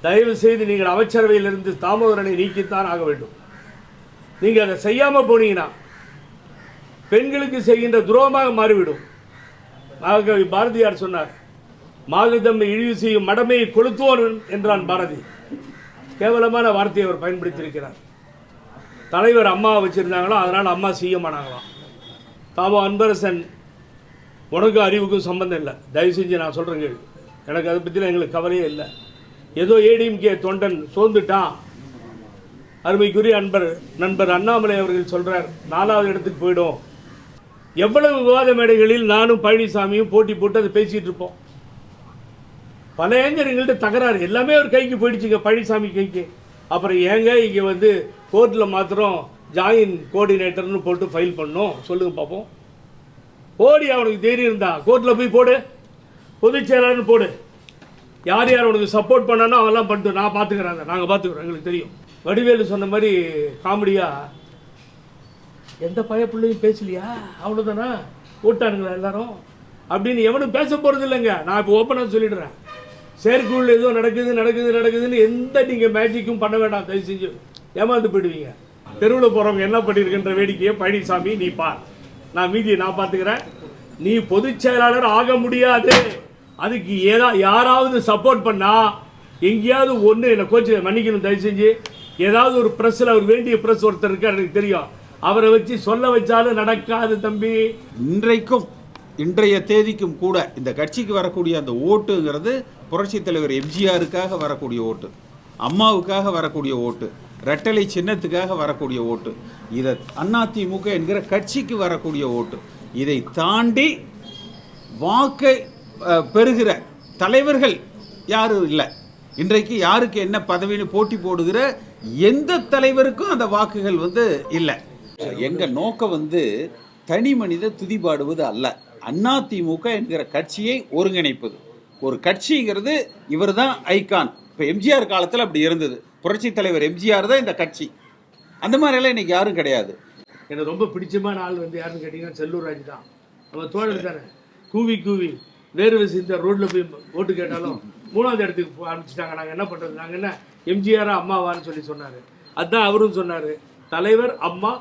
தயவு செய்து நீங்கள் அமைச்சரவையிலிருந்து தாமோதரனை நீக்கித்தான் ஆக வேண்டும். நீங்கள் அதை செய்யாமல் போனீங்கன்னா பெண்களுக்கு செய்கின்ற துரோகமாக மாறிவிடும். மகாகவி பாரதியார் சொன்னார், மாதத்தம்மை இழிவு செய்யும் மடமையை கொளுத்துவோன் என்றான் பாரதி. கேவலமான வார்த்தையை அவர் பயன்படுத்தியிருக்கிறார். தலைவர் அம்மாவை வச்சுருந்தாங்களோ அதனால் அம்மா செய்ய மாட்டாங்களாம். தாமோ அன்பரசன், உனக்கும் அறிவுக்கும் சம்பந்தம் இல்லை, தயவு செஞ்சு நான் சொல்கிறேங்க, எனக்கு அதை பற்றிலாம் எங்களுக்கு கவலையே இல்லை. ஏதோ ஏடிஎம்கே தொண்டன் சோர்ந்துட்டான். அருமைக்குரிய நண்பர் அண்ணாமலை அவர்கள் சொல்கிறார் 4வது இடத்துக்கு போயிடும். எவ்வளவு விவாத மேடைகளில் நானும் பழனிசாமியும் போட்டி போட்டு அதை பேசிகிட்டு இருப்போம். பல எங்கள்கிட்ட தகராறு, எல்லாமே ஒரு கைக்கு போயிடுச்சுங்க, பழனிசாமி கைக்கு. அப்புறம் ஏங்க இங்கே வந்து கோர்ட்டில் மாத்திரம் ஜாயின் கோஆர்டினேட்டர்னு போட்டு ஃபைல் பண்ணோம், சொல்லுங்க பார்ப்போம். போடி, அவனுக்கு தைரியம் இருந்தா கோர்ட்டில் போய் போடு, பொதுச் செயலாளர்னு போடு. யார் யார் உனக்கு சப்போர்ட் பண்ணானோ அவெல்லாம் பண்ணிட்டு நான் பார்த்துக்கிறேன், நாங்கள் பார்த்துக்குறோம், எங்களுக்கு தெரியும். வடிவேலு சொன்ன மாதிரி காமெடியாக, எந்த பயப்பிள்ளையும் பேசலையா, அவ்வளோதானா, ஓட்டானுங்களா எல்லாரும் அப்படின்னு எவனும் பேச போகிறது இல்லைங்க. நான் இப்போ ஓப்பனாக சொல்லிடுறேன், செயற்குள் ஏதோ நடக்குதுன்னு எந்த நீங்கள் மேஜிக்கும் பண்ண வேண்டாம், தயவு செஞ்சு ஏமாந்து போயிடுவீங்க. தெருவில் போகிறவங்க என்ன பண்ணியிருக்கின்ற வேடிக்கையை பழனிசாமி நீ பார், நான் மீதியை நான் பார்த்துக்கிறேன். நீ பொதுச் செயலாளர் ஆக முடியாது. அதுக்கு யாராவது சப்போர்ட் பண்ணா எங்கேயாவது ஒன்று என்னை கோச்சு மன்னிக்கணும், தயவு செஞ்சு. ஏதாவது ஒரு ப்ரெஸ்ஸில் அவர் வேண்டிய ப்ரெஸ் ஒருத்தர் இருக்கார், எனக்கு தெரியும், அவரை வச்சு சொல்ல வச்சாலும் நடக்காது தம்பி. இன்றைய தேதிக்கும் கூட இந்த கட்சிக்கு வரக்கூடிய அந்த ஓட்டுங்கிறது புரட்சி தலைவர் எம்ஜிஆருக்காக வரக்கூடிய ஓட்டு, அம்மாவுக்காக வரக்கூடிய ஓட்டு, ரெட்டலை சின்னத்துக்காக வரக்கூடிய ஓட்டு, இதை அதிமுக என்கிற கட்சிக்கு வரக்கூடிய ஓட்டு. இதை தாண்டி வாக்கை பெறுகிற தலைவர்கள் யாரும் இல்லை. இன்றைக்கு யாருக்கு என்ன பதவின்னு போட்டி போடுகிற எந்த தலைவருக்கும் அந்த வாக்குகள் இல்லை. எங்கள் நோக்கம் தனி மனித துதிபாடுவது அல்ல, அதிமுக என்கிற கட்சியை ஒருங்கிணைப்பது. ஒரு கட்சிங்கிறது இவர் தான் ஐகான். இப்போ எம்ஜிஆர் காலத்தில் அப்படி இருந்தது, புரட்சி தலைவர் எம்ஜிஆர் தான் இந்த கட்சி. அந்த மாதிரிலாம் இன்னைக்கு யாரும் கிடையாது. எனக்கு ரொம்ப பிடிச்சமான ஆள் யாருன்னு கேட்டிங்கன்னா செல்லூர் ராஜ் தான். நம்ம தோழர் தானே, கூவி வேறு இந்த ரோட்டில் போய் ஓட்டு கேட்டாலும் 3வது இடத்துக்கு ஆரம்பிச்சிட்டாங்க. நாங்கள் என்ன பண்ணுறது, நாங்கள் என்ன எம்ஜிஆரா அம்மாவான்னு சொன்னார். அதுதான் அவரும் சொன்னார், தலைவர் அம்மா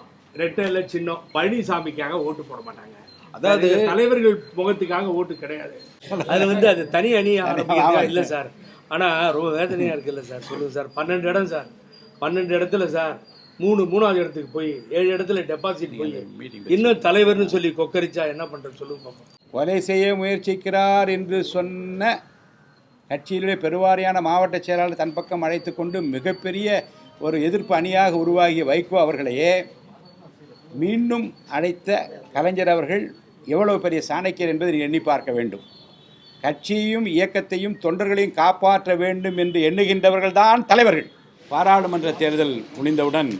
ரெட்டை சின்னம், பழனிசாமிக்காக ஓட்டு போட மாட்டாங்க. அதாவது தலைவர்கள் முகத்துக்காக ஓட்டு கிடையாது. அது அது தனி அணி இல்லை சார். ஆனால் ரொம்ப வேதனையாக இருக்குல்ல சார், சொல்லுங்கள் சார். 12 இடம் சார், 12 இடத்துல சார் 3வது இடத்துக்கு போய் 7 இடத்துல டெபாசிட் போய் இன்னும் தலைவர்னு சொல்லி கொக்கரிச்சா என்ன பண்ணுறது சொல்லுங்க பார்ப்போம். கொலை செய்ய முயற்சிக்கிறார் என்று சொன்ன கட்சியிலுடைய பெருவாரியான மாவட்ட செயலாளர் தன் பக்கம் அழைத்து கொண்டு மிகப்பெரிய ஒரு எதிர்ப்பு அணியாக உருவாகிய வைகோ அவர்களையே மீண்டும் அழைத்த கலைஞர் அவர்கள் எவ்வளவு பெரிய சாணக்கியர் என்பதை எண்ணி பார்க்க வேண்டும். கட்சியையும் இயக்கத்தையும் தொண்டர்களையும் காப்பாற்ற வேண்டும் என்று எண்ணுகின்றவர்கள் தான் தலைவர்கள். பாராளுமன்ற தேர்தல் முடிந்தவுடன்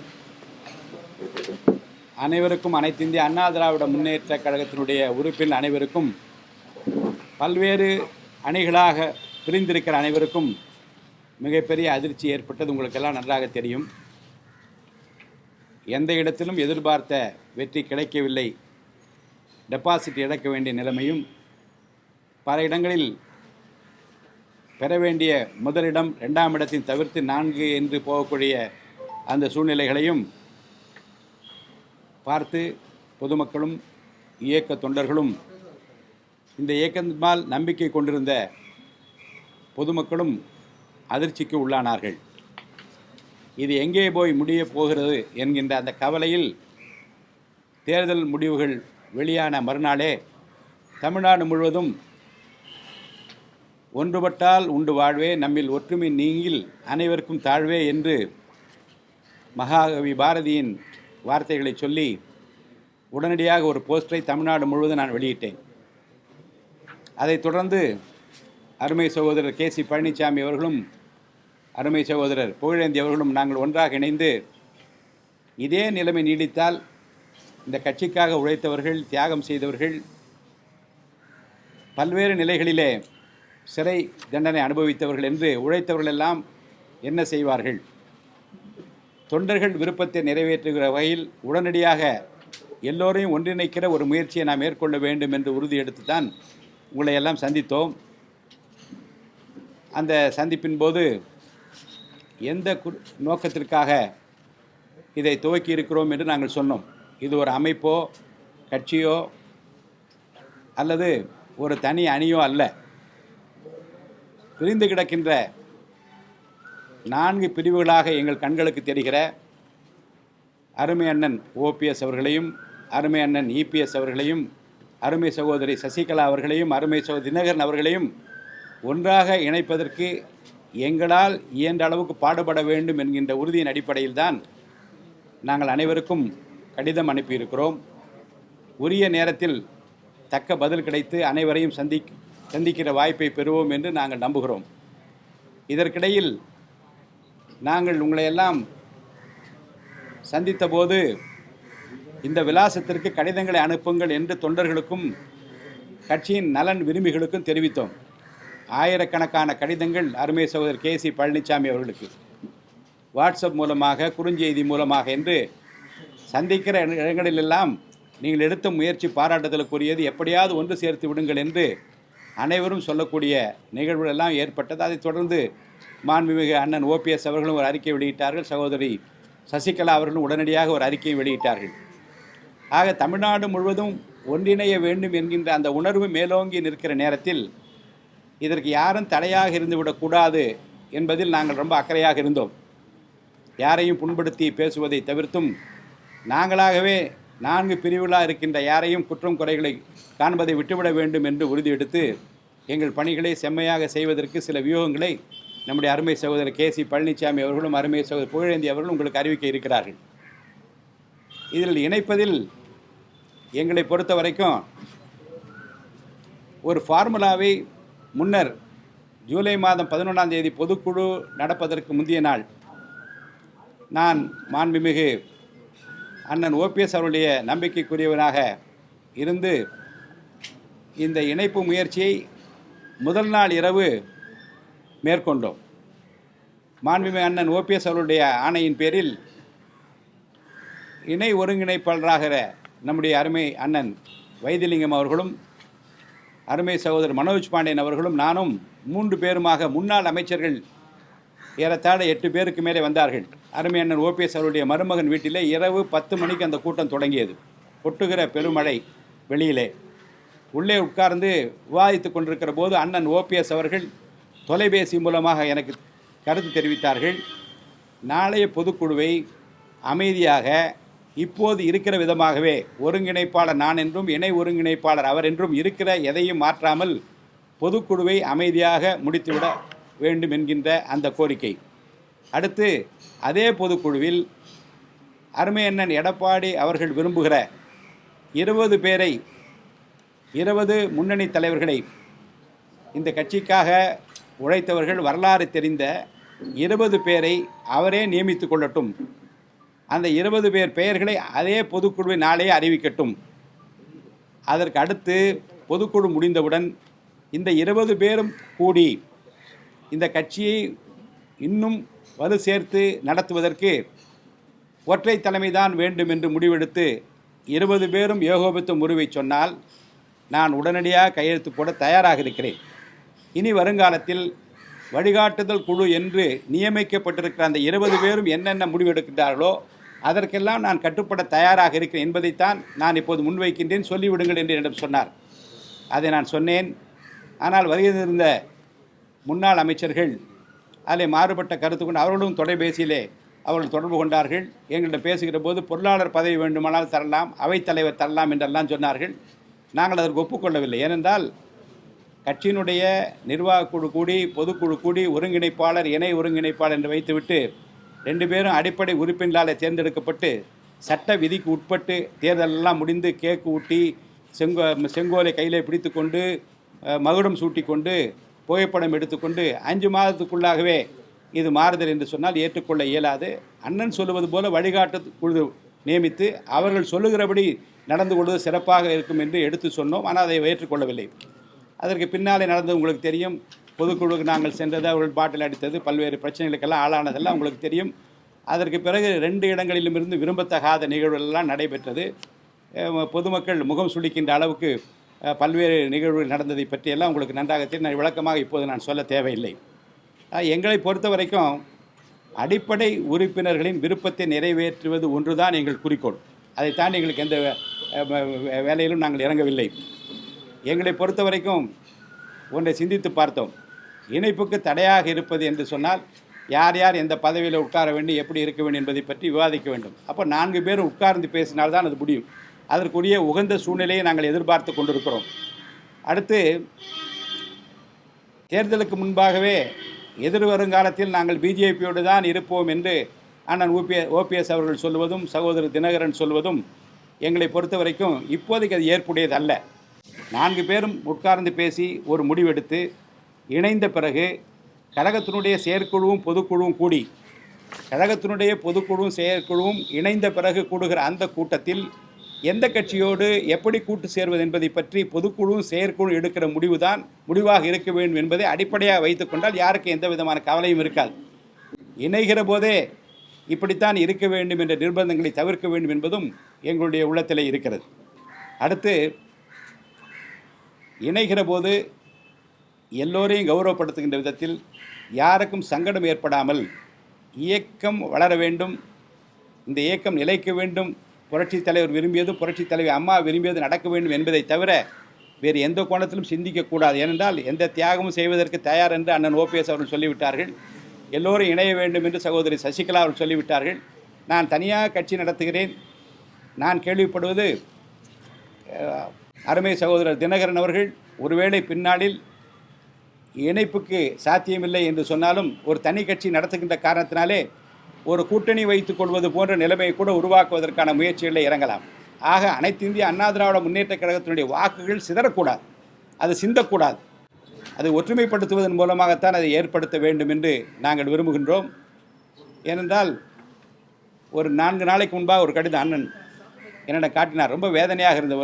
அனைவருக்கும், அனைத்து இந்திய அண்ணா திராவிட முன்னேற்ற கழகத்தினுடைய உறுப்பினர் அனைவருக்கும், பல்வேறு அணிகளாக பிரிந்திருக்கிற அனைவருக்கும் மிகப்பெரிய அதிர்ச்சி ஏற்பட்டது உங்களுக்கெல்லாம் நன்றாக தெரியும். எந்த இடத்திலும் எதிர்பார்த்த வெற்றி கிடைக்கவில்லை, டெபாசிட் இழக்க வேண்டிய நிலைமையும், பல இடங்களில் பெற வேண்டிய முதலிடம் 2ஆம் இடத்தின் தவிர்த்து 4 என்று போகக்கூடிய அந்த சூழ்நிலைகளையும் பார்த்து பொதுமக்களும் இயக்க தொண்டர்களும், இந்த இயக்கத்தால் நம்பிக்கை கொண்டிருந்த பொதுமக்களும் அதிர்ச்சிக்கு உள்ளானார்கள். இது எங்கே போய் முடிய போகிறது என்கின்ற அந்த கவலையில் தேர்தல் முடிவுகள் வெளியான மறுநாளே தமிழ்நாடு முழுவதும் ஒன்றுபட்டால் உண்டு வாழ்வே, நம்மில் ஒற்றுமை நீங்கில் அனைவருக்கும் தாழ்வே என்று மகாகவி பாரதியின் வார்த்தைகளை சொல்லி உடனடியாக ஒரு போஸ்டரை தமிழ்நாடு முழுவதும் நான் வெளியிட்டேன். அதைத் தொடர்ந்து அருமை சகோதரர் கே.சி. பழனிசாமி அவர்களும் அருமை சகோதரர் புகழேந்தி அவர்களும் நாங்கள் ஒன்றாக இணைந்து இதே நிலைமை நீடித்தால் இந்த கட்சிக்காக உழைத்தவர்கள், தியாகம் செய்தவர்கள், பல்வேறு நிலைகளிலே சிறை தண்டனை அனுபவித்தவர்கள் என்று உழைத்தவர்கள் எல்லாம் என்ன செய்வார்கள்? தொண்டர்கள் விருப்பத்தை நிறைவேற்றுகிற வகையில் உடனடியாக எல்லோரையும் ஒன்றிணைக்கிற ஒரு முயற்சியை நாம் மேற்கொள்ள வேண்டும் என்று உறுதி எடுத்து தான் உங்களை எல்லாம் சந்தித்தோம். அந்த சந்திப்பின் போது எந்த நோக்கத்திற்காக இதை துவக்கி இருக்கிறோம் என்று நாங்கள் சொன்னோம். இது ஒரு அமைப்போ கட்சியோ அல்லது ஒரு தனி அணியோ அல்ல. பிரிந்து கிடக்கின்ற 4 பிரிவுகளாக எங்கள் கண்களுக்கு தெரிகிற அருமை அண்ணன் ஓபிஎஸ் அவர்களையும், அருமை அண்ணன் இபிஎஸ் அவர்களையும், அருமை சகோதரி சசிகலா அவர்களையும், அருமை சகோதரி தினகரன் அவர்களையும் ஒன்றாக இணைப்பதற்கு எங்களால் இயன்ற அளவுக்கு பாடுபட வேண்டும் என்கின்ற உறுதியின் அடிப்படையில் தான் நாங்கள் அனைவருக்கும் கடிதம் அனுப்பியிருக்கிறோம். உரிய நேரத்தில் தக்க பதில் கிடைத்து அனைவரையும் சந்திக்கிற வாய்ப்பை பெறுவோம் என்று நாங்கள் நம்புகிறோம். இதற்கிடையில் நாங்கள் உங்களையெல்லாம் சந்தித்த போது இந்த விலாசத்திற்கு கடிதங்களை அனுப்புங்கள் என்று தொண்டர்களுக்கும் கட்சியின் நலன் விரும்பிகளுக்கும் தெரிவித்தோம். ஆயிரக்கணக்கான கடிதங்கள் அருமை சகோதரர் KC பழனிசாமி அவர்களுக்கு வாட்ஸ்அப் மூலமாக, குறுஞ்செய்தி மூலமாக என்று சந்திக்கிற இடங்களிலெல்லாம் நீங்கள் எடுத்த முயற்சி பாராட்டுதலுக்குரியது, எப்படியாவது ஒன்று சேர்த்து விடுங்கள் என்று அனைவரும் சொல்லக்கூடிய நிகழ்வுகள் எல்லாம் ஏற்பட்டது. அதைத் தொடர்ந்து மாண்புமிகு அண்ணன் ஓபிஎஸ் அவர்களும் ஒரு அறிக்கை வெளியிட்டார்கள். சகோதரி சசிகலா அவர்களும் உடனடியாக ஒரு அறிக்கையை வெளியிட்டார்கள். ஆக தமிழ்நாடு முழுவதும் ஒன்றிணைய வேண்டும் என்கின்ற அந்த உணர்வு மேலோங்கி நிற்கிற நேரத்தில் இதற்கு யாரும் தடையாக இருந்துவிடக்கூடாது என்பதில் நாங்கள் ரொம்ப அக்கறையாக இருந்தோம். யாரையும் புண்படுத்தி பேசுவதை தவிர்த்தும் நாங்களாகவே 4 பிரிவுகளாக இருக்கின்ற யாரையும் குற்றம் குறைகளை காண்பதை விட்டுவிட வேண்டும் என்று உறுதி எடுத்து எங்கள் பணிகளை செம்மையாக செய்வதற்கு சில வியூகங்களை நம்முடைய அருமை சகோதரர் KC பழனிசாமி அவர்களும் அருமை சகோதரர் புகழேந்தி அவர்களும் உங்களுக்கு அறிவிக்க இருக்கிறார்கள். இதில் இணைப்பதில் எங்களை பொறுத்த வரைக்கும் ஒரு ஃபார்முலாவை முன்னர் ஜூலை மாதம் 11ஆம் தேதி பொதுக்குழு நடப்பதற்கு முந்தைய நாள் நான் மாண்புமிகு அண்ணன் ஓபிஎஸ் அவருடைய நம்பிக்கைக்குரியவனாக இருந்து இந்த இணைப்பு முயற்சியை முதல் நாள் இரவு மேற்கொண்டோம். மாண்புமிகு அண்ணன் ஓபிஎஸ் அவருடைய ஆணையின் பேரில் இணை ஒருங்கிணைப்பாளராகிற நம்முடைய அருமை அண்ணன் வைத்திலிங்கம் அவர்களும், அருமை சகோதரர் மனோஜ் பாண்டியன் அவர்களும், நானும் 3 பேருமாக முன்னாள் அமைச்சர்கள் ஏறத்தாழ 8 பேருக்கு மேலே வந்தார்கள். அருமை அண்ணன் ஓபிஎஸ் அவருடைய மருமகன் வீட்டிலே இரவு 10 மணிக்கு அந்த கூட்டம் தொடங்கியது. கொட்டுகிற பெருமழை வெளியிலே உள்ளே உட்கார்ந்து விவாதித்து கொண்டிருக்கிற போது அண்ணன் ஓபிஎஸ் அவர்கள் தொலைபேசி மூலமாக எனக்கு கருத்து தெரிவித்தார்கள். நாளைய பொதுக்குழுவை அமைதியாக இப்போது இருக்கிற விதமாகவே ஒருங்கிணைப்பாளர் நான் என்றும் இணை ஒருங்கிணைப்பாளர் அவர் என்றும் இருக்கிற எதையும் மாற்றாமல் பொதுக்குழுவை அமைதியாக முடித்துவிட வேண்டும் என்கின்ற அந்த கோரிக்கை. அடுத்து அதே பொதுக்குழுவில் அருமை அண்ணன் எடப்பாடி அவர்கள் விரும்புகிற 20 பேரை, 20 முன்னணி தலைவர்களை, இந்த கட்சிக்காக உழைத்தவர்கள், வரலாறு தெரிந்த 20 பேரை அவரே நியமித்து கொள்ளட்டும். அந்த 20 பேர் பெயர்களை அதே பொதுக்குழுவை நாளே அறிவிக்கட்டும். அதற்கு அடுத்து பொதுக்குழு முடிந்தவுடன் இந்த 20 பேரும் கூடி இந்த கட்சியை இன்னும் வலு சேர்த்து நடத்துவதற்கு ஒற்றை தலைமைதான் வேண்டும் என்று முடிவெடுத்து 20 பேரும் ஏகோபித்த முறிவை சொன்னால் நான் உடனடியாக கையெழுத்து போட தயாராக இருக்கிறேன். இனி வருங்காலத்தில் வழிகாட்டுதல் குழு என்று நியமிக்கப்பட்டிருக்கிற அந்த 20 பேரும் என்னென்ன முடிவெடுக்கின்றார்களோ அதற்கெல்லாம் நான் கட்டுப்பட தயாராக இருக்கிறேன் என்பதைத்தான் நான் இப்போது முன்வைக்கின்றேன், சொல்லிவிடுங்கள் என்று என்னிடம் சொன்னார். அதை நான் சொன்னேன். ஆனால் வருகின்ற முன்னாள் அமைச்சர்கள் அதில் மாறுபட்ட கருத்து கொண்டு அவர்களும் தொலைபேசியிலே அவர்கள் தொடர்பு கொண்டார்கள். எங்களிடம் பேசுகிற போது பொருளாளர் பதவி வேண்டுமானால் தரலாம், அவைத்தலைவர் தரலாம் என்றெல்லாம் சொன்னார்கள். நாங்கள் அதற்கு ஒப்புக்கொள்ளவில்லை. ஏனென்றால் கட்சியினுடைய நிர்வாக குழு கூடி, பொதுக்குழு கூடி, ஒருங்கிணைப்பாளர் இணை ஒருங்கிணைப்பாளர் என்று வைத்துவிட்டு 2 பேரும் அடிப்படை உறுப்பினர்களால் தேர்ந்தெடுக்கப்பட்டு சட்ட விதிக்கு உட்பட்டு தேர்தலெல்லாம் முடிந்து கேக்கு ஊட்டி செங்கோலை கையிலே பிடித்து கொண்டு மகுடம் சூட்டி கொண்டு புகைப்படம் எடுத்துக்கொண்டு 5 மாதத்துக்குள்ளாகவே இது மாறுதல் என்று சொன்னால் ஏற்றுக்கொள்ள இயலாது. அண்ணன் சொல்லுவது போல வழிகாட்டு குழு நியமித்து அவர்கள் சொல்லுகிறபடி நடந்து கொள்வது சிறப்பாக இருக்கும் என்று எடுத்து சொன்னோம். ஆனால் அதை ஏற்றுக்கொள்ளவில்லை. அதற்கு பின்னாலே நடந்தது உங்களுக்கு தெரியும். பொதுக்குழுவுக்கு நாங்கள் சென்றது, அவர்கள் பாட்டில் அடித்தது, பல்வேறு பிரச்சனைகளுக்கெல்லாம் ஆளானதெல்லாம் உங்களுக்கு தெரியும். அதற்கு பிறகு 2 இடங்களிலும் இருந்து விரும்பத்தகாத நிகழ்வுகளெல்லாம் நடைபெற்றது. பொதுமக்கள் முகம் சுளிக்கின்ற அளவுக்கு பல்வேறு நிகழ்வுகள் நடந்ததை பற்றியெல்லாம் உங்களுக்கு நன்றாக தெரியும். விளக்கமாக இப்போது நான் சொல்ல தேவையில்லை. எங்களை பொறுத்த வரைக்கும் அடிப்படை உறுப்பினர்களின் விருப்பத்தை நிறைவேற்றுவது ஒன்றுதான் எங்கள் குறிக்கோள். அதை தாண்டி எங்களுக்கு எந்த வேலையிலும் நாங்கள் இறங்கவில்லை. எங்களை பொறுத்த வரைக்கும் ஒன்றை சிந்தித்து பார்த்தோம். இணைப்புக்கு தடையாக இருப்பது என்று சொன்னால் யார் யார் எந்த பதவியில் உட்கார வேண்டும், எப்படி இருக்க வேண்டும் என்பதை பற்றி விவாதிக்க வேண்டும். அப்போ 4 பேரும் உட்கார்ந்து பேசினால்தான் அது முடியும். அதற்குரிய உகந்த சூழ்நிலையை நாங்கள் எதிர்பார்த்து கொண்டிருக்கிறோம். அடுத்து, தேர்தலுக்கு முன்பாகவே எதிர்வருங்காலத்தில் நாங்கள் பிஜேபியோடு தான் இருப்போம் என்று அண்ணன் ஓபிஎஸ் அவர்கள் சொல்வதும் சகோதரர் தினகரன் சொல்வதும் எங்களை பொறுத்த வரைக்கும் இப்போதைக்கு அது ஏற்புடையது அல்ல. 4 பேரும் உட்கார்ந்து பேசி ஒரு முடிவெடுத்து இணைந்த பிறகு கழகத்தினுடைய செயற்குழுவும் பொதுக்குழுவும் கூடி, கழகத்தினுடைய பொதுக்குழுவும் செயற்குழுவும் இணைந்த பிறகு கூடுகிற அந்த கூட்டத்தில் எந்த கட்சியோடு எப்படி கூட்டு சேர்வது என்பதை பற்றி பொதுக்குழுவும் செயற்குழு எடுக்கிற முடிவாக இருக்க வேண்டும் என்பதை அடிப்படையாக வைத்துக்கொண்டால் யாருக்கு எந்த விதமான கவலையும் இருக்காது. இணைகிற போதே இப்படித்தான் இருக்க வேண்டும் என்ற நிர்பந்தங்களை தவிர்க்க வேண்டும் என்பதும் எங்களுடைய உள்ளத்திலே இருக்கிறது. அடுத்து, இணைகிற போது எல்லோரையும் கௌரவப்படுத்துகின்ற விதத்தில் யாருக்கும் சங்கடம் ஏற்படாமல் இயக்கம் வளர வேண்டும், இந்த இயக்கம் நிலைக்க வேண்டும், புரட்சித் தலைவர் விரும்பியது, புரட்சித் தலைவர் அம்மா விரும்பியது நடக்க வேண்டும் என்பதை தவிர வேறு எந்த கோணத்திலும் சிந்திக்கக்கூடாது. ஏனென்றால் எந்த தியாகமும் செய்வதற்கு தயார் என்று அண்ணன் ஓபிஎஸ் அவர்கள் சொல்லிவிட்டார்கள். எல்லோரும் இணைய வேண்டும் என்று சகோதரி சசிகலா அவர்கள் சொல்லிவிட்டார்கள். நான் தனியாக கட்சி நடத்துகிறேன். நான் கேள்விப்படுவது, அருமை சகோதரர் தினகரன் அவர்கள் ஒருவேளை பின்னாளில் இணைப்புக்கு சாத்தியமில்லை என்று சொன்னாலும் ஒரு தனி கட்சி நடத்துகின்ற காரணத்தினாலே ஒரு கூட்டணி வைத்துக் கொள்வது போன்ற நிலைமையை கூட உருவாக்குவதற்கான முயற்சிகளை இறங்கலாம். ஆக அனைத்து இந்திய அண்ணா திராவிட முன்னேற்ற கழகத்தினுடைய வாக்குகள் சிதறக்கூடாது, அது சிந்தக்கூடாது. அதை ஒற்றுமைப்படுத்துவதன் மூலமாகத்தான் அதை ஏற்படுத்த வேண்டும் என்று நாங்கள் விரும்புகின்றோம். ஏனென்றால் ஒரு 4 நாளைக்கு முன்பாக ஒரு கடிதம் அண்ணன் என்னிடம் காட்டினார். ரொம்ப வேதனையாக இருந்த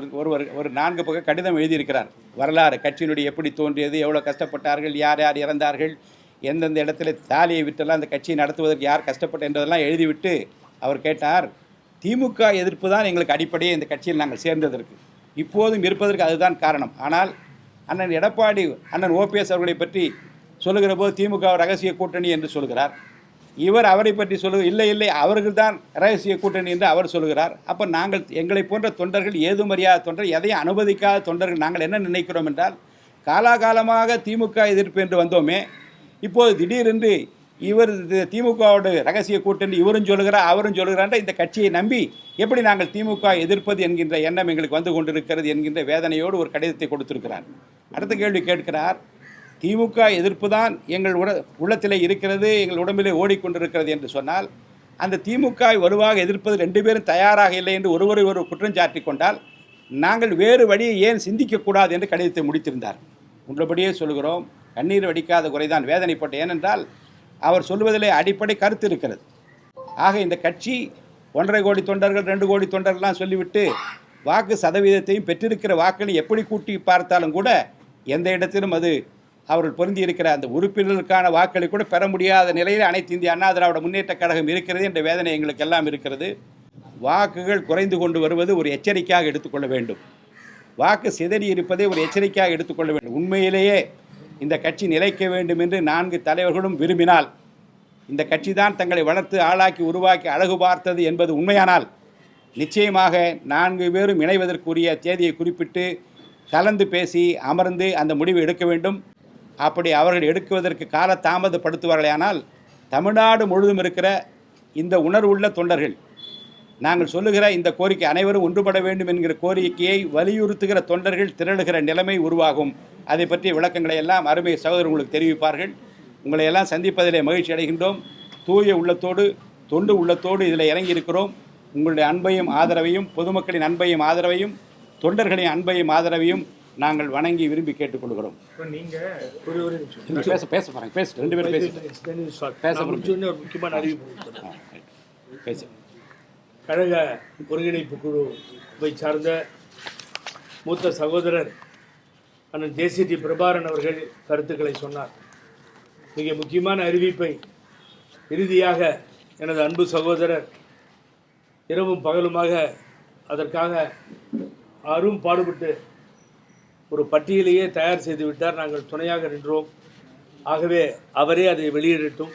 ஒரு 4 பக்க கடிதம் எழுதியிருக்கிறார். வரலாறு, கட்சியினுடைய எப்படி தோன்றியது, எவ்வளோ கஷ்டப்பட்டார்கள், யார் யார் இறந்தார்கள், எந்தெந்த இடத்துல தாலியை விட்டெல்லாம் அந்த கட்சியை நடத்துவதற்கு யார் கஷ்டப்பட்ட என்றதெல்லாம் எழுதிவிட்டு அவர் கேட்டார், திமுக எதிர்ப்பு தான் எங்களுக்கு அடிப்படையே இந்த கட்சியில் நாங்கள் சேர்ந்ததற்கு, இப்போதும் இருப்பதற்கு அதுதான் காரணம். ஆனால் அண்ணன் எடப்பாடி அண்ணன் ஓபிஎஸ் அவர்களை பற்றி சொல்லுகிற போது திமுக ரகசிய கூட்டணி என்று சொல்கிறார். இவர் அவரை பற்றி இல்லை அவர்கள் தான் ரகசிய கூட்டணி என்று அவர் சொல்கிறார். அப்போ நாங்கள் எங்களை போன்ற தொண்டர்கள், ஏதும் அறியாத தொண்டர்கள், எதையும் அனுமதிக்காத தொண்டர்கள் நாங்கள் என்ன நினைக்கிறோம் என்றால், காலாகாலமாக திமுக எதிர்ப்பு என்று வந்தோமே, இப்போது திடீரென்று இவர் திமுகவோட ரகசிய கூட்டணி இவரும் சொல்கிறார் அவரும் சொல்கிறார், இந்த கட்சியை நம்பி எப்படி நாங்கள் திமுக எதிர்ப்பது என்கின்ற எண்ணம் எங்களுக்கு வந்து கொண்டிருக்கிறது என்கின்ற வேதனையோடு ஒரு கடிதத்தை கொடுத்திருக்கிறார். அடுத்த கேள்வி கேட்கிறார், திமுக எதிர்ப்பு தான் எங்கள் உள்ளத்திலே இருக்கிறது, எங்கள் உடம்பிலே ஓடிக்கொண்டிருக்கிறது என்று சொன்னால், அந்த திமுக வலுவாக எதிர்ப்பது 2 பேரும் தயாராக இல்லை என்று ஒருவரை ஒரு குற்றம் சாட்டி கொண்டால் நாங்கள் வேறு வழியை ஏன் சிந்திக்கக்கூடாது என்று கடிதத்தை முடித்திருந்தார். உள்ளபடியே சொல்கிறோம், கண்ணீர் வடிக்காத குறைதான், வேதனைப்பட்ட. ஏனென்றால் அவர் சொல்வதிலே அடிப்படை கருத்து இருக்கிறது. ஆக இந்த கட்சி 1.5 கோடி தொண்டர்கள் 2 கோடி தொண்டர்கள்லாம் சொல்லிவிட்டு வாக்கு சதவீதத்தையும் பெற்றிருக்கிற வாக்களை எப்படி கூட்டி பார்த்தாலும் கூட எந்த இடத்திலும் அது அவர்கள் பொருந்தி இருக்கிற அந்த உறுப்பினர்களுக்கான வாக்களை கூட பெற முடியாத நிலையில் அனைத்து இந்திய அண்ணா திராவிட முன்னேற்ற கழகம் இருக்கிறது என்ற வேதனை எங்களுக்கு எல்லாம் இருக்கிறது. வாக்குகள் குறைந்து கொண்டு வருவது ஒரு எச்சரிக்கையாக எடுத்துக்கொள்ள வேண்டும். வாக்கு சிதறி இருப்பதை ஒரு எச்சரிக்கையாக எடுத்துக்கொள்ள வேண்டும். உண்மையிலேயே இந்த கட்சி நிலைக்க வேண்டும் என்று 4 தலைவர்களும் விரும்பினால், இந்த கட்சி தான் தங்களை வளர்த்து ஆளாக்கி உருவாக்கி அழகு பார்த்தது என்பது உண்மையானால், நிச்சயமாக 4 பேரும் இணைவதற்குரிய தேதியை குறிப்பிட்டு கலந்து பேசி அமர்ந்து அந்த முடிவை எடுக்க வேண்டும். அப்படி அவர்கள் எடுக்குவதற்கு கால தாமதப்படுத்துவார்களானால் தமிழ்நாடு முழுவதும் இருக்கிற இந்த உணர்வுள்ள தொண்டர்கள், நாங்கள் சொல்லுகிற இந்த கோரிக்கை அனைவரும் ஒன்றுபட வேண்டும் என்கிற கோரிக்கையை வலியுறுத்துகிற தொண்டர்கள் திரளுகிற நிலைமை உருவாகும். அதை பற்றிய விளக்கங்களை எல்லாம் அருமை சகோதரர் உங்களுக்கு தெரிவிப்பார்கள். உங்களை எல்லாம் சந்திப்பதிலே மகிழ்ச்சி அடைகின்றோம். தூய உள்ளத்தோடு தொண்டு உள்ளத்தோடு இதில் இறங்கி இருக்கிறோம். உங்களுடைய அன்பையும் ஆதரவையும், பொதுமக்களின் அன்பையும் ஆதரவையும், தொண்டர்களின் அன்பையும் ஆதரவையும் நாங்கள் வணங்கி விரும்பி கேட்டுக்கொள்கிறோம். பேச பாருங்க, பேச 2 பேரும் முக்கியமான அறிவிப்பு. கழக ஒருங்கிணைப்பு குழுவை சார்ந்த மூத்த சகோதரர் அண்ணன் ஜேசிடி பிரபாரன் அவர்கள் கருத்துக்களை சொன்னார். மிக முக்கியமான அறிவிப்பை இறுதியாக எனது அன்பு சகோதரர் இரவும் பகலுமாக அதற்காக பாடுபட்டு ஒரு பட்டியலையே தயார் செய்து விட்டார். நாங்கள் துணையாக நின்றோம். ஆகவே அவரே அதை வெளியிடட்டும்.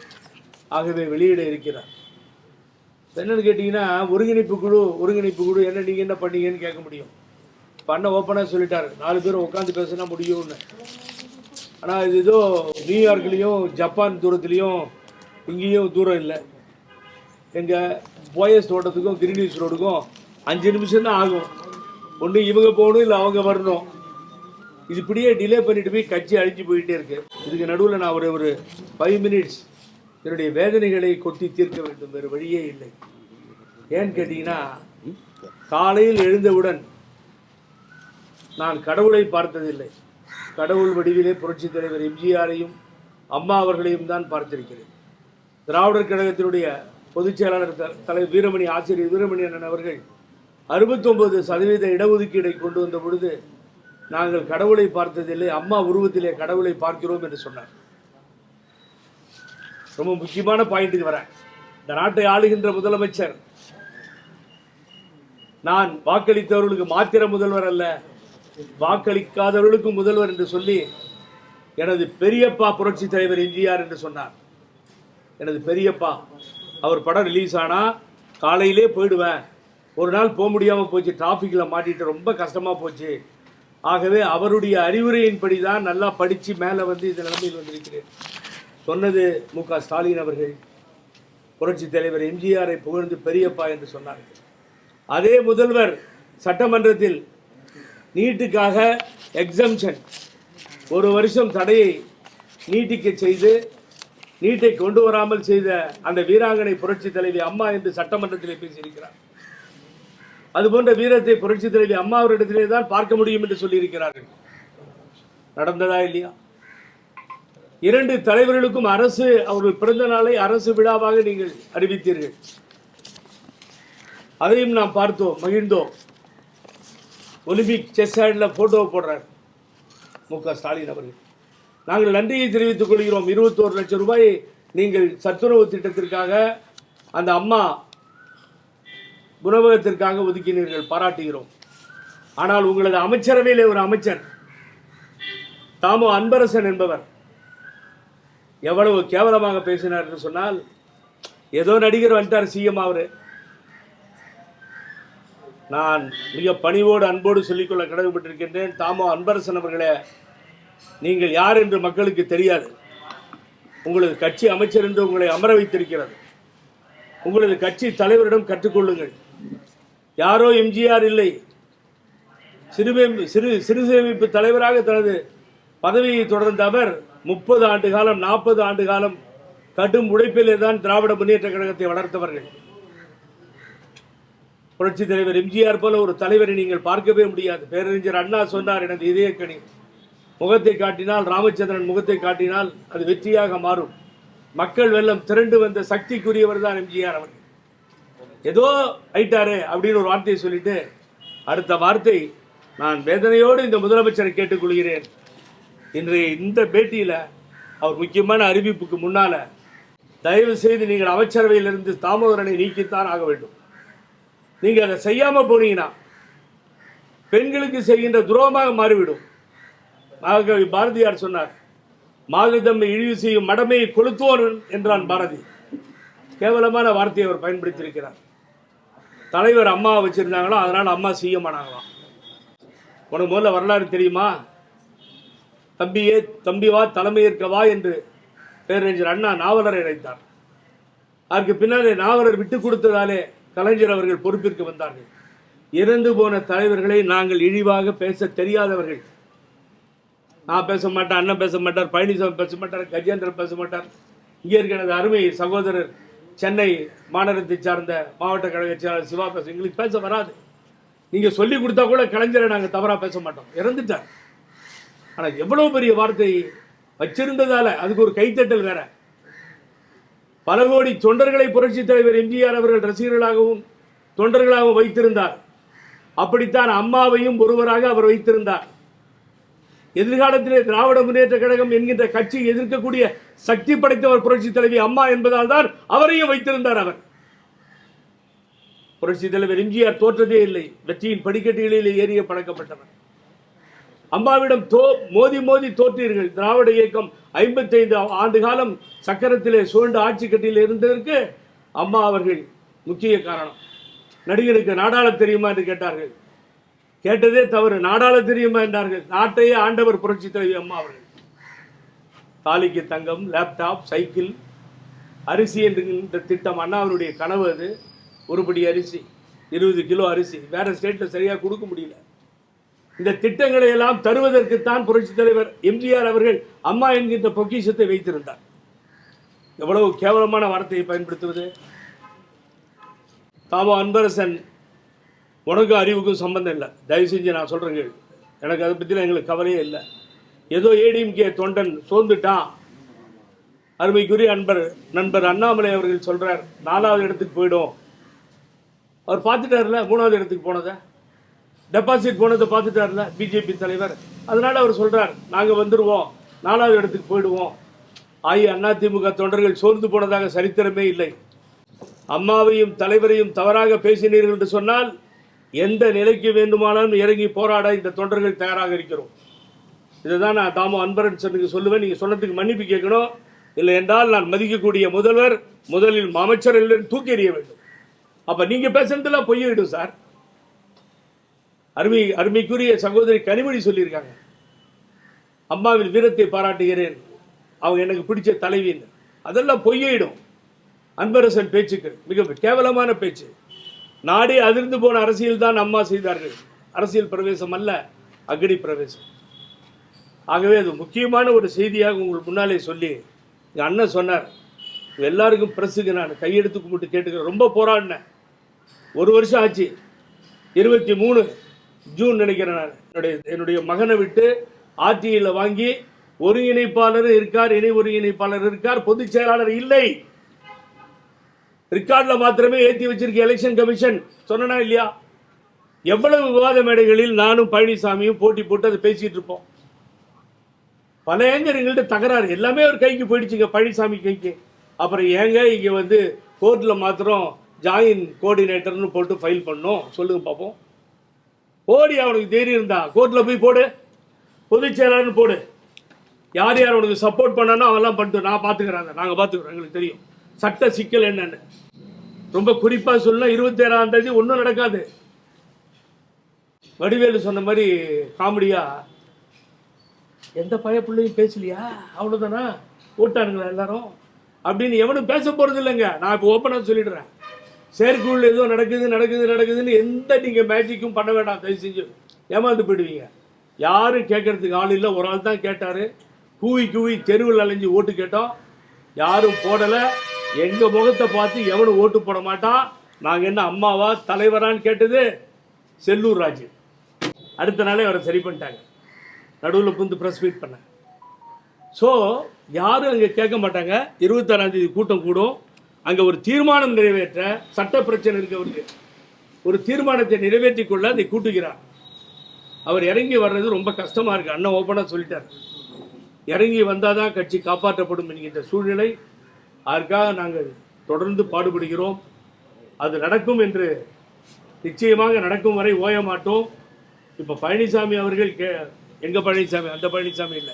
ஆகவே வெளியிட இருக்கிறார். என்னன்னு கேட்டிங்கன்னா, ஒருங்கிணைப்பு குழு என்ன நீங்கள் என்ன பண்ணீங்கன்னு கேட்க முடியும். பண்ண ஓப்பனாக சொல்லிட்டாரு, 4 பேர் உட்காந்து பேசினா முடியும்னு. ஆனால் இது ஏதோ நியூயார்க்லேயும் ஜப்பான் தூரத்துலேயும் இங்கேயும் தூரம் இல்லை. எங்கள் போயஸ் தோட்டத்துக்கும் கிரீனிஸ் ரோடுக்கும் 5 நிமிஷம் தான் ஆகும். ஒன்று இவங்க போகணும், இல்லை அவங்க வரணும். இது இப்படியே டிலே பண்ணிட்டு போய் கட்சி அழிஞ்சு போயிட்டே இருக்கு. இதுக்கு நடுவில் நான் ஒரு 5 மினிட்ஸ் என்னுடைய வேதனைகளை கொட்டி தீர்க்க வேண்டும், வேறு வழியே இல்லை. ஏன்னு கேட்டீங்கன்னா, காலையில் எழுந்தவுடன் நான் கடவுளை பார்த்ததில்லை. கடவுள் வடிவிலே புரட்சித் தலைவர் எம்ஜிஆரையும் அம்மா அவர்களையும் தான் பார்த்திருக்கிறேன். திராவிடர் கழகத்தினுடைய பொதுச் செயலாளர் தலைவர் வீரமணி, ஆசிரியர் வீரமணி அண்ணன் அவர்கள் 69% இடஒதுக்கீடை கொண்டு வந்த பொழுது நாங்கள் கடவுளை பார்த்ததில்லை, அம்மா உருவத்திலே கடவுளை பார்க்கிறோம் என்று சொன்னார். ரொம்ப முக்கியமான பாயிண்ட்டுக்கு வரேன். இந்த நாட்டை ஆளுகின்ற முதலமைச்சர் நான் வாக்களித்தவர்களுக்கு மாத்திர முதல்வர் அல்ல, வாக்களிக்காதவர்களுக்கும் முதல்வர் என்று சொல்லி எனது பெரியப்பா புரட்சி தலைவர் எம்ஜிஆர் என்று சொன்னார். எனது பெரியப்பா அவர் படம் ரிலீஸ் ஆனா காலையிலே போயிடுவேன். ஒரு நாள் போக முடியாமல் போச்சு, டிராஃபிக்கில் மாட்டிட்டு ரொம்ப கஷ்டமாக போச்சு. ஆகவே அவருடைய அறிவுரையின்படி தான் நல்லா படித்து மேலே வந்து இந்த நிலைமையில் வந்திருக்கிறேன் சொன்னது மு.க. ஸ்டாலின் அவர்கள். புரட்சி தலைவர் எம்ஜிஆரை புகழ்ந்து பெரியப்பா என்று சொன்னார்கள். அதே முதல்வர் சட்டமன்றத்தில் நீட்டுக்காக எக்ஸம்ஷன் 1 வருஷம் தடையை நீட்டிக்க செய்து நீட்டை கொண்டு வராமல் செய்த அந்த வீராங்கனை புரட்சி தலைவி அம்மா என்று சட்டமன்றத்தில் பேசியிருக்கிறார். அதுபோன்ற வீரத்தை புரட்சி தலைவி அம்மா அவரிடத்திலே தான் பார்க்க முடியும் என்று சொல்லியிருக்கிறார்கள். நடந்ததா இல்லையா? 2 தலைவர்களுக்கும் அரசு அவர்கள் பிறந்த நாளை அரசு விழாவாக நீங்கள் அறிவித்தீர்கள். அதையும் நாம் பார்த்தோம், மகிழ்ந்தோம். ஒலிம்பிக் செஸ் ஹேண்டில் போட்டோவை போடுறார் மு.க. ஸ்டாலின் அவர்கள். நாங்கள் நன்றியை தெரிவித்துக் கொள்கிறோம். 21 லட்சம் ரூபாய் நீங்கள் சத்துணவு திட்டத்திற்காக அந்த அம்மா உணவகத்திற்காக ஒதுக்கினீர்கள், பாராட்டுகிறோம். ஆனால் உங்களது அமைச்சரவையிலே ஒரு அமைச்சர் தாமோ அன்பரசன் என்பவர் எவ்வளவு கேவலமாக பேசினார் என்று சொன்னால், ஏதோ நடிகர் வந்துட்டார் சிஎம் அவரு. நான் மிக பணிவோடு அன்போடு சொல்லிக்கொள்ள கடமைப்பட்டிருக்கின்றேன். தாமோ அன்பரசன் அவர்களே, நீங்கள் யார் என்று மக்களுக்கு தெரியாது. உங்களது கட்சி அமைச்சர் என்று உங்களை அமர வைத்திருக்கிறது. உங்களது கட்சி தலைவரிடம் கற்றுக்கொள்ளுங்கள். யாரோ எம்ஜிஆர் இல்லை, சிறு சேமிப்பு தலைவராக தனது பதவியை தொடர்ந்த அவர் 30 ஆண்டு காலம் 40 ஆண்டு காலம் கடும் உழைப்பிலே தான் திராவிட முன்னேற்ற கழகத்தை வளர்த்தவர்கள். புரட்சி தலைவர் எம்ஜிஆர் போல ஒரு தலைவரை நீங்கள் பார்க்கவே முடியாது. பேரறிஞர் அண்ணா சொன்னார், எனது இதயக்கணி முகத்தை காட்டினால், ராமச்சந்திரன் முகத்தை காட்டினால் அது வெற்றியாக மாறும். மக்கள் வெள்ளம் திரண்டு வந்த சக்திக்குரியவர் தான் எம்ஜிஆர் அவர்கள். ஏதோ ஐட்டாரே அப்படின்னு ஒரு வார்த்தையை சொல்லிட்டு அடுத்த வார்த்தை, நான் வேதனையோடு இந்த முதலமைச்சரை கேட்டுக்கொள்கிறேன். இன்றைய இந்த பேட்டியில் அவர் முக்கியமான அறிவிப்புக்கு முன்னால தயவு செய்து நீங்கள் அமைச்சரவையிலிருந்து தாமோதரனை நீக்கித்தான் ஆக வேண்டும். நீங்கள் அதை செய்யாமல் போனீங்கன்னா பெண்களுக்கு செய்கின்ற துரோகமாக மாறிவிடும். மகாகவி பாரதியார் சொன்னார், மாதத்தம்மை இழிவு செய்யும் மடமையை கொளுத்துவோர் என்றான் பாரதி. கேவலமான வார்த்தையை அவர் பயன்படுத்தியிருக்கிறார். தலைவர் அம்மா வச்சிருந்தாங்களோ அதனால் அம்மா செய்ய மாட்டாங்களாம். உனக்கு முதல்ல வரலாறு தெரியுமா? தம்பி வா தலைமையேற்கவா என்று பேரறிஞர் அண்ணா நாவலரை அழைத்தார். அதற்கு பின்னாலே நாவலர் விட்டு கொடுத்ததாலே கலைஞர் அவர்கள் பொறுப்பிற்கு வந்தார்கள். இறந்து போன தலைவர்களை நாங்கள் இழிவாக பேச தெரியாதவர்கள். நான் பேச மாட்டேன், அண்ணன் பேச மாட்டார், பழனிசாமி பேச மாட்டார், கஜேந்திரன் பேச மாட்டார். இங்கே இருக்கிற எனது அருமை சகோதரர் சென்னை மாநகரத்தை சார்ந்த மாவட்ட கழக செயலாளர் சிவா பேச, எங்களுக்கு பேச வராது. நீங்கள் சொல்லி கொடுத்தா கூட கலைஞரை நாங்கள் தவறாக பேச மாட்டோம். இறந்துட்டார். ஆனால் எவ்வளவு பெரிய வார்த்தை வச்சிருந்ததால அதுக்கு ஒரு கைத்தட்டல் வேற. பல கோடி தொண்டர்களை புரட்சி தலைவர் எம்ஜிஆர் அவர்கள் ரசிகர்களாகவும் தொண்டர்களாகவும் வைத்திருந்தார். அப்படித்தான் அம்மாவையும் ஒருவராக அவர் வைத்திருந்தார். எதிர்காலத்திலே திராவிட முன்னேற்ற கழகம் என்கின்ற கட்சி எதிர்க்கக்கூடிய சக்தி படைத்தவர் புரட்சி தலைவி அம்மா என்பதால் தான் அவரையும் வைத்திருந்தார். அவர் புரட்சி தலைவர் எம்ஜிஆர் தோற்றதே இல்லை, வெற்றியின் படிக்கட்டுகளில் ஏறிய பழக்கப்பட்டவர். அம்மாவிடம் மோதி மோதி தோற்றீர்கள். திராவிட இயக்கம் 55 ஆண்டு காலம் சக்கரத்திலே சுழண்டு ஆட்சி கட்டியில் இருந்ததற்கு அம்மா அவர்கள் முக்கிய காரணம். நடிகருக்கு நாடாள தெரியுமா என்று கேட்டார்கள். கேட்டதே தவறு. நாடாள தெரியுமா என்றார்கள். நாட்டையே ஆண்டவர் புரட்சி தலைவி அம்மா அவர்கள். தாலிக்கு தங்கம், லேப்டாப், சைக்கிள், அரிசி என்கின்ற திட்டம் அண்ணாவினுடைய கனவு. அது ஒருபடி அரிசி, 20 கிலோ அரிசி வேற ஸ்டேட்டில் சரியாக கொடுக்க முடியல. இந்த திட்டங்களை எல்லாம் தருவதற்குத்தான் புரட்சி தலைவர் எம்ஜிஆர் அவர்கள் அம்மா என்கின்ற பொக்கிஷத்தை வைத்திருந்தார். எவ்வளவு கேவலமான வார்த்தையை பயன்படுத்துவது. தாமோ அன்பரசன், உனக்கு அறிவுக்கும் சம்பந்தம் இல்லை, தயவு செஞ்சு நான் சொல்கிறேங்க, எனக்கு அதை பற்றிலாம் எங்களுக்கு கவலையே இல்லை. ஏதோ ஏடிஎம்கே தொண்டன் சோர்ந்துட்டான். அருமைக்குரிய நண்பர் அண்ணாமலை அவர்கள் சொல்கிறார் 4வது இடத்துக்கு போயிடும். அவர் பார்த்துட்டார்ல 3வது இடத்துக்கு போனதை, டெபாசிட் போனதை பார்த்துட்டார்ல பிஜேபி தலைவர். அதனால் அவர் சொல்கிறார் நாங்கள் வந்துடுவோம், 4வது இடத்துக்கு போயிடுவோம். அதிமுக தொண்டர்கள் சோர்ந்து போனதாக சரித்திரமே இல்லை. அம்மாவையும் தலைவரையும் தவறாக பேசினீர்கள் என்று சொன்னால் எந்த நிலைக்கு வேண்டுமானாலும் இறங்கி போராட இந்த தொண்டர்கள் தயாராக இருக்கிறோம். இதுதான் நான் தாமோ அன்பரசனுக்கு சொல்லுவேன். நீங்கள் சொன்னதுக்கு மன்னிப்பு கேட்கணும். இல்லை என்றால் நான் மதிக்கக்கூடிய முதல்வர் முதலில் அமைச்சர்கள் தூக்கி எறிய வேண்டும். அப்போ நீங்கள் பேசுறதுலாம் பொய்யிடும் சார். அருமைக்குரிய சகோதரி கனிமொழி சொல்லியிருக்காங்க, அம்மாவின் வீரத்தை பாராட்டுகிறேன், அவங்க எனக்கு பிடிச்ச தலைவின்னு. அதெல்லாம் பொய்யிடும். அன்பரசன் பேச்சுக்கு மிக கேவலமான பேச்சு. நாடே அதிர்ந்து போன அரசியல் தான் அம்மா செய்தார்கள். அரசியல் பிரவேசம் அல்ல, அக்னி பிரவேசம். ஆகவே அது முக்கியமான ஒரு செய்தியாக உங்களுக்கு முன்னாலே சொல்லி எங்கள் அண்ணன் சொன்னார். எல்லாருக்கும் பிரஸுக்கு நான் கையெடுத்து கும்பிட்டு கேட்டுக்கிறேன். ரொம்ப போராடினேன். 1 வருஷம் ஆச்சு. 23 ஜூன் நினைக்கிறேன். நான் என்னுடைய மகனை விட்டு ஆர்டிஐயில் வாங்கி ஒருங்கிணைப்பாளர் இருக்கார், இணை ஒருங்கிணைப்பாளர் இருக்கார், பொதுச் செயலாளர் இல்லை. ரெக்கார்டில் மாத்திரமே ஏற்றி வச்சிருக்க எலெக்ஷன் கமிஷன். சொன்னா இல்லையா? எவ்வளவு விவாத மேடைகளில் நானும் பழனிசாமியும் போட்டி போட்டு அதை பேசிட்டு இருப்போம். பல எங்கள்கிட்ட தகராறு எல்லாமே ஒரு கைக்கு போயிடுச்சுங்க, பழனிசாமி கைக்கு. அப்புறம் ஏங்க இங்கே வந்து கோர்ட்டில் மாத்திரம் ஜாயின் கோஆர்டினேட்டர்னு போட்டு ஃபைல் பண்ணோம் சொல்லுங்க பார்ப்போம். போடி, அவனுக்கு தைரியம் இருந்தா கோர்ட்டில் போய் போடு, பொதுச் செயலாளர்னு போடு. யார் யார் உனக்கு சப்போர்ட் பண்ணானோ அவெல்லாம் பண்ணிட்டு நான் பார்த்துக்கிறாங்க, நாங்கள் பார்த்துக்கிறோம், எங்களுக்கு தெரியும் சட்ட சிக்கல் என்னன்னு. ரொம்ப குறிப்பாக சொல்லலாம், 27ஆம் தேதி ஒன்றும் நடக்காது. வடிவேலு சொன்ன மாதிரி காமெடியா, எந்த பழைய பிள்ளையும் பேசலையா, அவ்வளோதானா, ஓட்டானுங்களா எல்லாரும் அப்படின்னு எவனும் பேச போகிறது இல்லைங்க. நான் இப்போ ஓப்பனாக சொல்லிடுறேன். செயற்குழு ஏதோ நடக்குதுன்னு எந்த நீங்கள் மேஜிக்கும் பண்ண வேண்டாம். தயவு செஞ்சு ஏமாந்து போயிடுவீங்க. யாரும் கேட்கறதுக்கு ஆள் இல்லை. ஒரு ஆள் தான் கேட்டார். கூவி தெருவில் அலைஞ்சு ஓட்டு கேட்டோம், யாரும் போடலை. எங்கள் முகத்தை பார்த்து எவனும் ஓட்டு போட மாட்டான். நாங்கள் என்ன அம்மாவா தலைவரான்னு கேட்டது செல்லூர் ராஜு. அடுத்த நாளே அவரை சரி பண்ணிட்டாங்க. நடுவில் புந்து ப்ரெஸ் மீட் பண்ண. ஸோ யாரும் அங்கே கேட்க மாட்டாங்க. 26ஆம் தேதி கூட்டம் கூடும். அங்கே ஒரு தீர்மானம் நிறைவேற்ற, சட்ட பிரச்சனை இருக்கவருக்கு ஒரு தீர்மானத்தை நிறைவேற்றி கொள்ள அதை கூட்டுகிறார். அவர் இறங்கி வர்றது ரொம்ப கஷ்டமாக இருக்குது. அண்ணன் ஓப்பனாக சொல்லிட்டார். இறங்கி வந்தால் தான் கட்சி காப்பாற்றப்படும் என்கின்ற சூழ்நிலை. அதற்காக நாங்கள் தொடர்ந்து பாடுபடுகிறோம். அது நடக்கும் என்று நிச்சயமாக நடக்கும் வரை ஓய மாட்டோம். இப்போ பழனிசாமி அவர்கள் எங்கள் பழனிசாமி, அந்த பழனிசாமி இல்லை,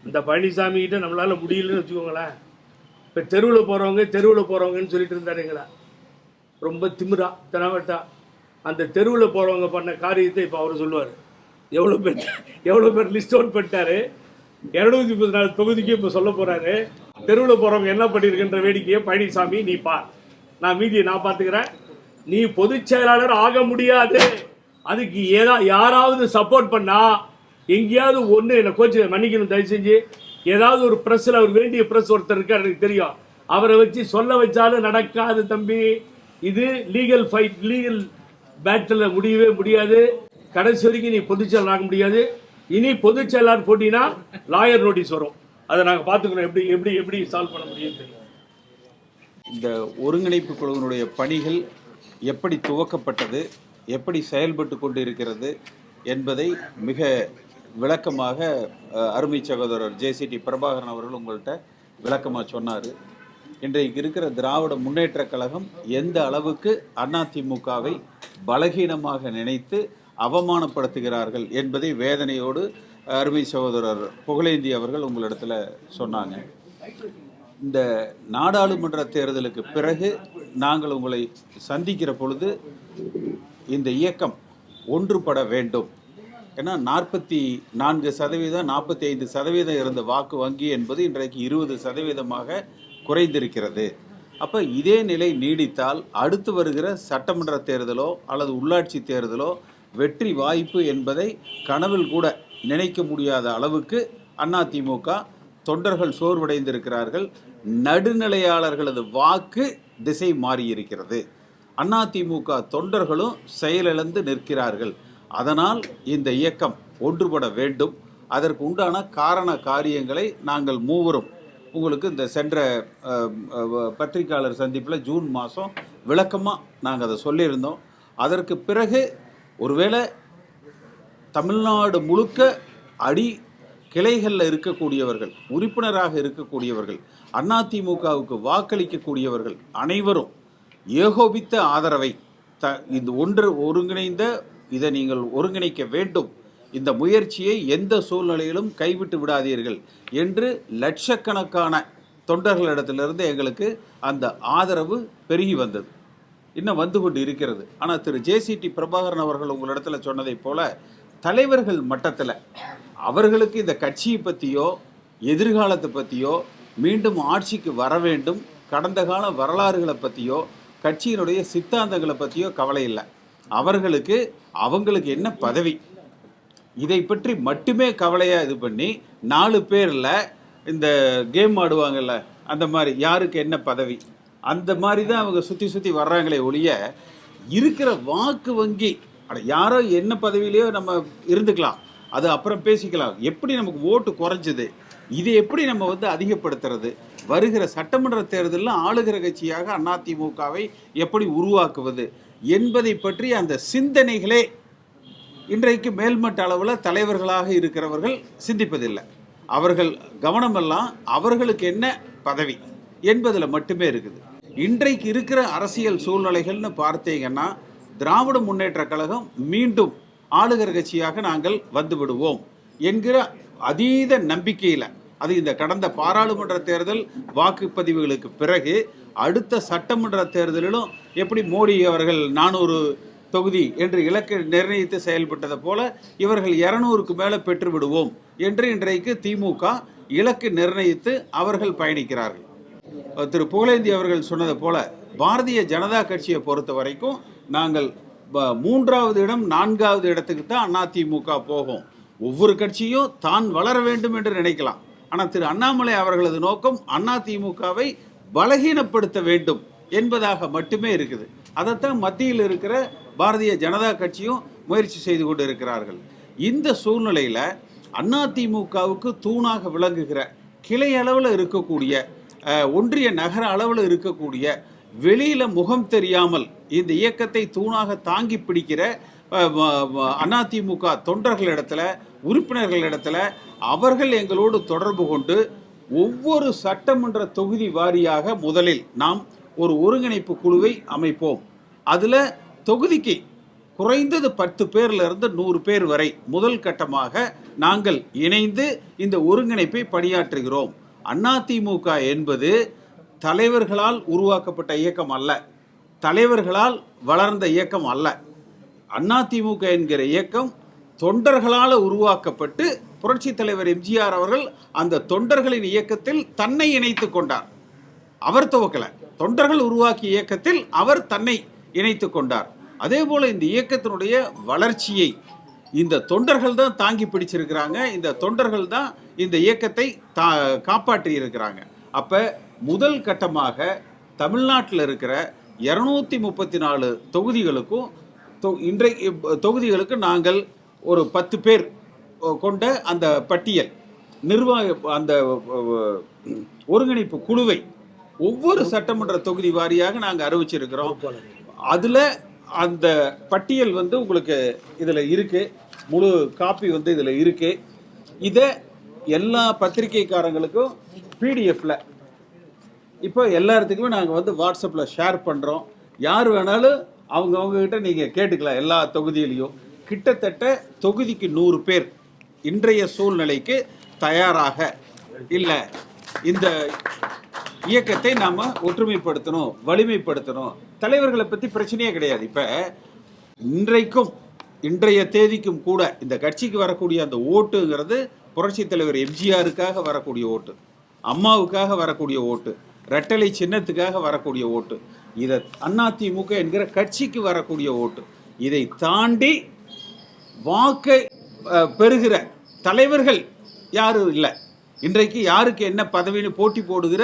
அந்த பழனிசாமிகிட்ட நம்மளால் முடியலன்னு வச்சுக்கோங்களேன். இப்போ தெருவில் போகிறவங்கன்னு சொல்லிட்டு இருந்தாருங்களா, ரொம்ப திமிரா தினவட்டா. அந்த தெருவில் போகிறவங்க பண்ண காரியத்தை இப்போ அவர் சொல்லுவார். எவ்வளோ பேர் லிஸ்ட் அவுட் பண்ணிட்டாரு. 234 தொகுதிக்கு இப்போ சொல்ல போகிறாரு. தெருவில் போகிறவங்க என்ன பண்ணியிருக்கின்ற வேடிக்கையை பழனிசாமி நீ பார், நான் மீதியை நான் பார்த்துக்கிறேன். நீ பொதுச் செயலாளர் ஆக முடியாது. அதுக்கு யாராவது சப்போர்ட் பண்ணா எங்கேயாவது ஒன்று என்னை கோச்சு மன்னிக்கணும் தயவு செஞ்சு. ஏதாவது ஒரு ப்ரெஸ்ஸில் அவர் வேண்டிய ப்ரெஸ் ஒருத்தர் இருக்கார், எனக்கு தெரியும். அவரை வச்சு சொல்ல வச்சாலும் நடக்காது தம்பி. இது லீகல் ஃபைட், லீகல் பேட்டில் முடியவே முடியாது. கடைசி வரைக்கும் நீ பொதுச் செயலாளர் ஆக முடியாது. இனி பொதுச் செயலாளர் போட்டினா லாயர் நோட்டீஸ் வரும். அதை நாங்கள் பார்த்துக்கணும், எப்படி எப்படி எப்படி சால்வ் பண்ண முடியும் தெரியும். இந்த ஒருங்கிணைப்பு குழுவினுடைய பணிகள் எப்படி துவக்கப்பட்டது, எப்படி செயல்பட்டு கொண்டு இருக்கிறது என்பதை மிக விளக்கமாக அருமை சகோதரர் JCT பிரபாகரன் அவர்கள் உங்கள்கிட்ட விளக்கமாக சொன்னார். இன்றைக்கு இருக்கிற திராவிட முன்னேற்ற கழகம் எந்த அளவுக்கு அதிமுகவை பலகீனமாக நினைத்து அவமானப்படுத்துகிறார்கள் என்பதை வேதனையோடு அருமை சகோதரர் புகழேந்தி அவர்கள் உங்களிடத்துல சொன்னாங்க. இந்த நாடாளுமன்ற தேர்தலுக்கு பிறகு நாங்கள் உங்களை சந்திக்கிற பொழுது இந்த இயக்கம் ஒன்றுபட வேண்டும். ஏன்னா 44% 45% இருந்த வாக்கு வங்கி என்பது இன்றைக்கு 20% குறைந்திருக்கிறது. அப்போ இதே நிலை நீடித்தால் அடுத்து வருகிற சட்டமன்ற தேர்தலோ அல்லது உள்ளாட்சி தேர்தலோ வெற்றி வாய்ப்பு என்பதை கனவில் கூட நினைக்க முடியாத அளவுக்கு அதிமுக தொண்டர்கள் சோர்வடைந்திருக்கிறார்கள். நடுநிலையாளர்களது வாக்கு திசை மாறியிருக்கிறது. அதிமுக தொண்டர்களும் செயலிழந்து நிற்கிறார்கள். அதனால் இந்த இயக்கம் ஒன்றுபட வேண்டும். அதற்கு உண்டான காரண காரியங்களை நாங்கள் மூவரும் உங்களுக்கு இந்த சென்ற பத்திரிகையாளர் சந்திப்பில் ஜூன் மாதம் விளக்கமாக நாங்கள் அதை சொல்லியிருந்தோம். அதற்கு பிறகு ஒருவேளை தமிழ்நாடு முழுக்க அடி கிளைகளில் இருக்கக்கூடியவர்கள், உறுப்பினராக இருக்கக்கூடியவர்கள், அதிமுகவுக்கு வாக்களிக்கக்கூடியவர்கள் அனைவரும் ஏகோபித்த ஆதரவை இந்த ஒருங்கிணைந்த இதை நீங்கள் ஒருங்கிணைக்க வேண்டும். இந்த முயற்சியை எந்த சூழ்நிலையிலும் கைவிட்டு விடாதீர்கள் என்று லட்சக்கணக்கான தொண்டர்களிடத்திலிருந்து எங்களுக்கு அந்த ஆதரவு பெருகி வந்தது, இன்னும் வந்து கொண்டு இருக்கிறது. ஆனால் திரு ஜேசிடி பிரபாகரன் அவர்கள் உங்களிடத்தில் சொன்னதை போல தலைவர்கள் மட்டத்தில் அவர்களுக்கு இந்த கட்சியை பற்றியோ எதிர்காலத்தை பற்றியோ மீண்டும் ஆட்சிக்கு வர வேண்டும், கடந்த கால வரலாறுகளை பற்றியோ கட்சியினுடைய சித்தாந்தங்களை பற்றியோ கவலை இல்லை. அவங்களுக்கு என்ன பதவி, இதை பற்றி மட்டுமே கவலையாக இது பண்ணி 4 பேரில் இந்த கேம் ஆடுவாங்கல்ல, அந்த மாதிரி யாருக்கு என்ன பதவி, அந்த மாதிரி தான் அவங்க சுற்றி வர்றாங்களே ஒழிய இருக்கிற வாக்கு வங்கி யாரோ என்ன பதவியிலையோ நம்ம இருந்துக்கலாம், அது அப்புறம் பேசிக்கலாம். எப்படி நமக்கு ஓட்டு குறைஞ்சது, இதை எப்படி நம்ம அதிகப்படுத்துறது, வருகிற சட்டமன்ற தேர்தலில் ஆளுகிற கட்சியாக அதிமுகவை எப்படி உருவாக்குவது என்பதை பற்றி அந்த சிந்தனைகளே இன்றைக்கு மேல்மட்ட அளவில் தலைவர்களாக இருக்கிறவர்கள் சிந்திப்பதில்லை. அவர்கள் கவனமெல்லாம் அவர்களுக்கு என்ன பதவி என்பதில் மட்டுமே இருக்குது. இன்றைக்கு இருக்கிற அரசியல் சூழ்நிலைகள்னு பார்த்தீங்கன்னா திராவிட முன்னேற்ற கழகம் மீண்டும் ஆளுகிற கட்சியாக நாங்கள் வந்து விடுவோம் என்கிற அதீத நம்பிக்கையில், அது இந்த கடந்த பாராளுமன்ற தேர்தல் வாக்குப்பதிவுகளுக்கு பிறகு அடுத்த சட்டமன்ற தேர்தலிலும் எப்படி மோடி அவர்கள் 400 தொகுதி என்று இலக்கு நிர்ணயித்து செயல்பட்டதை போல இவர்கள் 200க்கு மேலே பெற்று விடுவோம் என்று இன்றைக்கு திமுக இலக்கு நிர்ணயித்து அவர்கள் பயணிக்கிறார்கள். திரு புகழேந்தி அவர்கள் சொன்னதை போல பாரதிய ஜனதா கட்சியை பொறுத்த வரைக்கும் நாங்கள் 3வது இடம் 4வது இடத்துக்கு தான் அதிமுக போகும். ஒவ்வொரு கட்சியும் தான் வளர வேண்டும் என்று நினைக்கலாம். ஆனால் திரு அண்ணாமலை அவர்களது நோக்கம் அதிமுகவை பலகீனப்படுத்த வேண்டும் என்பதாக மட்டுமே இருக்குது. அதைத்தான் மத்தியில் இருக்கிற பாரதிய ஜனதா கட்சியும் முயற்சி செய்து கொண்டு இருக்கிறார்கள். இந்த சூழ்நிலையில் அதிமுகவுக்கு தூணாக விளங்குகிற கிளை அளவில் இருக்கக்கூடிய, ஒன்றிய நகர அளவில் இருக்கக்கூடிய, வெளியில் முகம் தெரியாமல் இந்த இயக்கத்தை தூணாக தாங்கி பிடிக்கிற அதிமுக தொண்டர்களிடத்தில், உறுப்பினர்களிடத்தில் அவர்கள் எங்களோடு தொடர்பு கொண்டு ஒவ்வொரு சட்டமன்ற தொகுதி வாரியாக முதலில் நாம் ஒரு ஒருங்கிணைப்பு குழுவை அமைப்போம். அதில் தொகுதிக்கு குறைந்தது 10 பேரிலிருந்து 100 பேர் வரை முதல் கட்டமாக நாங்கள் இணைந்து இந்த ஒருங்கிணைப்பை பணியாற்றுகிறோம். அதிமுக என்பது தலைவர்களால் உருவாக்கப்பட்ட இயக்கம் அல்ல, தலைவர்களால் வளர்ந்த இயக்கம் அல்ல. அதிமுக என்கிற இயக்கம் தொண்டர்களால் உருவாக்கப்பட்டு புரட்சி தலைவர் எம்ஜிஆர் அவர்கள் அந்த தொண்டர்களின் இயக்கத்தில் தன்னை இணைத்து கொண்டார். அவர் துவக்கல, தொண்டர்கள் உருவாக்கிய இயக்கத்தில் அவர் தன்னை இணைத்து கொண்டார். அதே போல இந்த இயக்கத்தினுடைய வளர்ச்சியை இந்த தொண்டர்கள் தான் தாங்கி பிடிச்சிருக்கிறாங்க. இந்த தொண்டர்கள் தான் இந்த இயக்கத்தை காப்பாற்றி இருக்கிறாங்க. அப்ப முதல் கட்டமாக தமிழ்நாட்டில் இருக்கிற 234 தொகுதிகளுக்கும் இன்றைக்கு தொகுதிகளுக்கு நாங்கள் ஒரு 10 பேர் கொண்ட அந்த பட்டியல் நிர்வாக அந்த ஒருங்கிணைப்பு குழுவை ஒவ்வொரு சட்டமன்ற தொகுதி வாரியாக நாங்கள் அறிவிச்சிருக்கிறோம். அதில் அந்த பட்டியல் உங்களுக்கு இதில் இருக்கு, முழு காப்பி இதில் இருக்கு. இதை எல்லா பத்திரிகைக்காரங்களுக்கும் பிடிஎஃப்ல இப்போ எல்லாத்துக்குமே நாங்கள் வாட்ஸ்அப்பில் ஷேர் பண்ணுறோம். யார் வேணாலும் அவங்கக்கிட்ட நீங்கள் கேட்டுக்கலாம். எல்லா தொகுதியிலையும் கிட்டத்தட்ட தொகுதிக்கு 100 பேர் இன்றைய சூழ்நிலைக்கு தயாராக இல்லை. இந்த இயக்கத்தை நாம் ஒற்றுமைப்படுத்தணும், வலிமைப்படுத்தணும். தலைவர்களை பற்றி பிரச்சனையே கிடையாது. இப்போ இன்றைக்கும் இன்றைய தேதிக்கும் கூட இந்த கட்சிக்கு வரக்கூடிய அந்த ஓட்டுங்கிறது புரட்சி தலைவர் எம்ஜிஆருக்காக வரக்கூடிய ஓட்டு, அம்மாவுக்காக வரக்கூடிய ஓட்டு, ரெட்டலை சின்னத்துக்காக வரக்கூடிய ஓட்டு, இதை அதிமுக என்கிற கட்சிக்கு வரக்கூடிய ஓட்டு. இதை தாண்டி வாக்கை பெறுகிற தலைவர்கள் யாரும் இல்லை. இன்றைக்கு யாருக்கு என்ன பதவின்னு போட்டி போடுகிற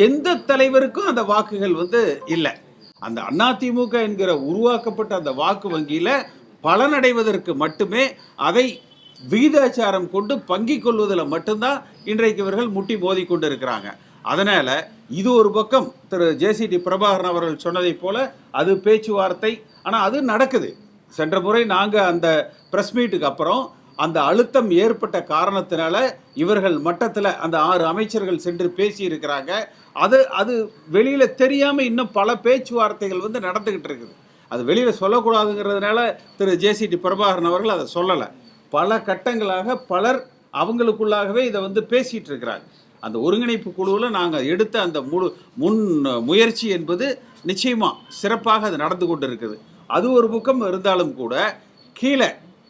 எந்த தலைவருக்கும் அந்த வாக்குகள் இல்லை. அந்த அதிமுக என்கிற உருவாக்கப்பட்ட அந்த வாக்கு வங்கியில பலனடைவதற்கு மட்டுமே அதை விகிதாச்சாரம் கொண்டு பங்கிக் கொள்வதில் மட்டும்தான் இன்றைக்கு இவர்கள் முட்டி மோதி கொண்டு இருக்கிறாங்க. அதனால இது ஒரு பக்கம் திரு ஜேசிடி பிரபாகரன் அவர்கள் சொன்னதை போல அது பேச்சுவார்த்தை, ஆனால் அது நடக்குது. சென்ற முறை நாங்கள் அந்த பிரஸ் மீட்டுக்கு அப்புறம் அந்த அழுத்தம் ஏற்பட்ட காரணத்தினால இவர்கள் மட்டத்தில் அந்த 6 அமைச்சர்கள் சென்று பேசி இருக்கிறாங்க. அது வெளியில தெரியாம இன்னும் பல பேச்சுவார்த்தைகள் நடந்துகிட்டு இருக்குது. அது வெளியில சொல்லக்கூடாதுங்கிறதுனால திரு ஜேசிடி பிரபாகரன் அவர்கள் அதை சொல்லலை. பல கட்டங்களாக பலர் அவங்களுக்குள்ளாகவே இதை பேசிட்டு இருக்கிறாங்க. அந்த ஒருங்கிணைப்பு குழுவில் நாங்கள் எடுத்த அந்த முன் முயற்சி என்பது நிச்சயமா சிறப்பாக அது நடந்து கொண்டு இருக்குது. அது ஒரு பக்கம் இருந்தாலும் கூட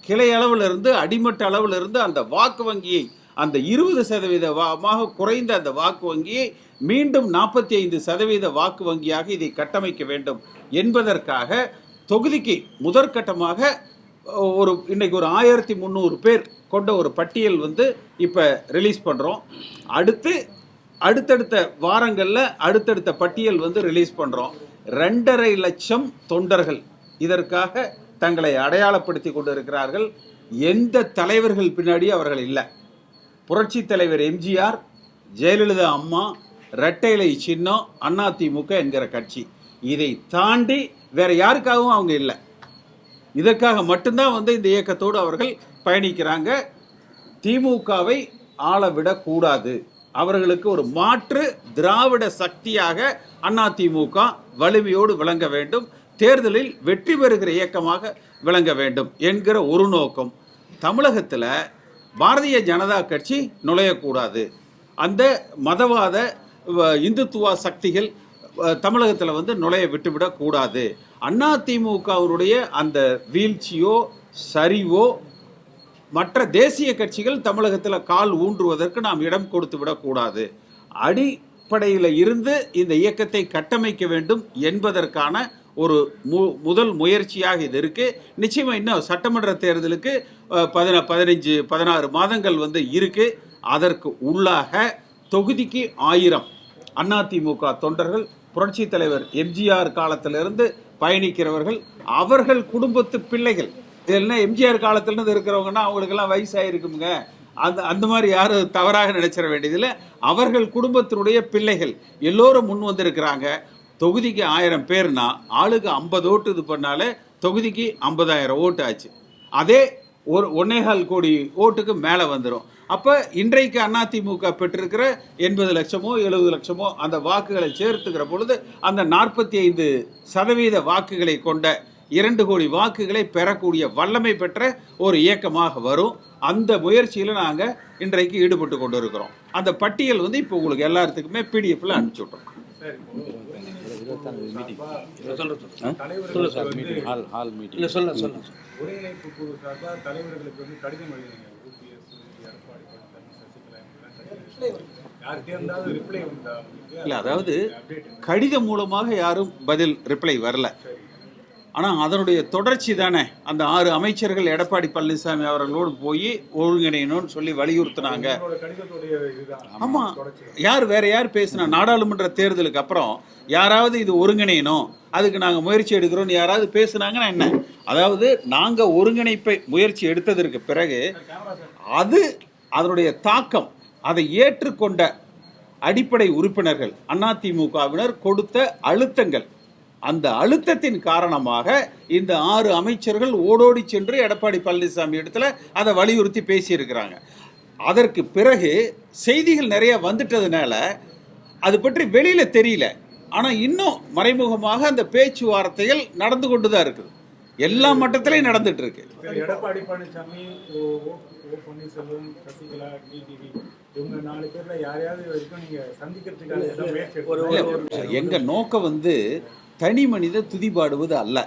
கிளை அளவில் இருந்து அடிமட்ட அளவில் இருந்து அந்த வாக்கு வங்கியை அந்த 20% குறைந்த அந்த வாக்கு வங்கியை மீண்டும் 45% வாக்கு வங்கியாக இதை கட்டமைக்க வேண்டும் என்பதற்காக தொகுதிக்கு முதற்கட்டமாக இன்னைக்கு ஒரு 1300 பேர் கொண்ட ஒரு பட்டியல் இப்போ ரிலீஸ் பண்ணுறோம். அடுத்தடுத்த வாரங்களில் அடுத்தடுத்த பட்டியல் ரிலீஸ் பண்ணுறோம். 2.5 லட்சம் தொண்டர்கள் இதற்காக தங்களை அடையாளப்படுத்தி கொண்டு இருக்கிறார்கள். எந்த தலைவர்கள் பின்னாடி அவர்கள் இல்லை. புரட்சி தலைவர் எம்ஜிஆர், ஜெயலலிதா அம்மா, இரட்டை இலை சின்னம், அதிமுக என்கிற கட்சி. இதை தாண்டி வேற யாருக்காகவும் அவங்க இல்லை. இதற்காக மட்டும்தான் இந்த இயக்கத்தோடு அவர்கள் பயணிக்கிறாங்க. திமுகவை ஆளவிடக்கூடாது, அவர்களுக்கு ஒரு மாற்று திராவிட சக்தியாக அதிமுக வலிமையோடு விளங்க வேண்டும், தேர்தலில் வெற்றி பெறுகிற இயக்கமாக விளங்க வேண்டும் என்கிற ஒரு நோக்கம். தமிழகத்தில் பாரதிய ஜனதா கட்சி நுழையக்கூடாது, அந்த மதவாத இந்துத்துவ சக்திகள் தமிழகத்தில் நுழைய விட்டுவிடக்கூடாது. அதிமுகவுடைய அந்த வீழ்ச்சியோ சரிவோ மற்ற தேசிய கட்சிகள் தமிழகத்தில் கால் ஊன்றுவதற்கு நாம் இடம் கொடுத்து விடக்கூடாது. அடிப்படையில் இருந்து இந்த இயக்கத்தை கட்டமைக்க வேண்டும் என்பதற்கான ஒரு முதல் முயற்சியாக இது இருக்கு. நிச்சயமா இன்னும் சட்டமன்ற தேர்தலுக்கு 15-16 மாதங்கள் இருக்கு. அதற்கு உள்ளாக தொகுதிக்கு 1000 அதிமுக தொண்டர்கள், புரட்சி தலைவர் எம்ஜிஆர் காலத்திலிருந்து பயணிக்கிறவர்கள், அவர்கள் குடும்பத்து பிள்ளைகள். இதெல்லாம் எம்ஜிஆர் காலத்திலிருந்து இருக்கிறவங்கன்னா அவங்களுக்கெல்லாம் வயசாயிருக்குங்க, அந்த மாதிரி யாரும் தவறாக நினைச்சிட வேண்டியதில்லை. அவர்கள் குடும்பத்தினுடைய பிள்ளைகள் எல்லோரும் முன் வந்திருக்கிறாங்க. தொகுதிக்கு 1000 பேர்னா ஆளுக்கு 50 ஓட்டு இது பண்ணாலே தொகுதிக்கு 50,000 ஓட்டு ஆச்சு. அதே 1.25 கோடி ஓட்டுக்கு மேலே வந்துடும். அப்போ இன்றைக்கு அதிமுக பெற்றிருக்கிற 80 லட்சமோ 70 லட்சமோ அந்த வாக்குகளை சேர்த்துக்கிற பொழுது அந்த 45% வாக்குகளை கொண்ட 2 கோடி வாக்குகளை பெறக்கூடிய வல்லமை பெற்ற ஒரு இயக்கமாக வரும். அந்த முயற்சியில் நாங்கள் இன்றைக்கு ஈடுபட்டு கொண்டு இருக்கிறோம். அந்த பட்டியல் இப்போ உங்களுக்கு எல்லாத்துக்குமே பிடிஎஃப்ல அனுப்பிச்சு விட்டோம். இல்ல, அதாவது கடிதம் மூலமாக யாரும் பதில் ரிப்ளை வரல. ஆனால் அதனுடைய தொடர்ச்சி தானே அந்த 6 அமைச்சர்கள் எடப்பாடி பழனிசாமி அவர்களோடு போய் ஒருங்கிணையணும்னு சொல்லி வலியுறுத்தினாங்க. ஆமாம், வேற யார் பேசினா? நாடாளுமன்ற தேர்தலுக்கு அப்புறம் யாராவது இது ஒருங்கிணையணும், அதுக்கு நாங்கள் முயற்சி எடுக்கிறோம்னு யாராவது பேசுனாங்கன்னா என்ன? அதாவது நாங்கள் ஒருங்கிணைப்பை முயற்சி எடுத்ததற்கு பிறகு அதனுடைய தாக்கம், அதை ஏற்றுக்கொண்ட அடிப்படை உறுப்பினர்கள் அதிமுகவினர் கொடுத்த அழுத்தங்கள், அந்த அழுத்தத்தின் காரணமாக இந்த 6 அமைச்சர்கள் ஓடோடி சென்று எடப்பாடி பழனிசாமி இடத்துல அதை வலியுறுத்தி பேசியிருக்கிறாங்க. அதற்கு பிறகு செய்திகள் நிறைய வந்துட்டதுனால அது பற்றி வெளியில் தெரியல. ஆனால் இன்னும் மறைமுகமாக அந்த பேச்சுவார்த்தைகள் நடந்து கொண்டு தான் இருக்குது. எல்லா மட்டத்திலையும் நடந்துட்டு இருக்கு. எடப்பாடி பழனிசாமி, ஓ பன்னீர்செல்வம், சசிகலா, டிடிவி இவங்க 4 பேர்ல யாரையாவது வரைக்கும் நீங்க சந்திக்கிறதுக்காக முயற்சி எடுத்தீங்களா? எங்க நோக்கம் வந்து தனி மனித துதிபாடுவது அல்ல,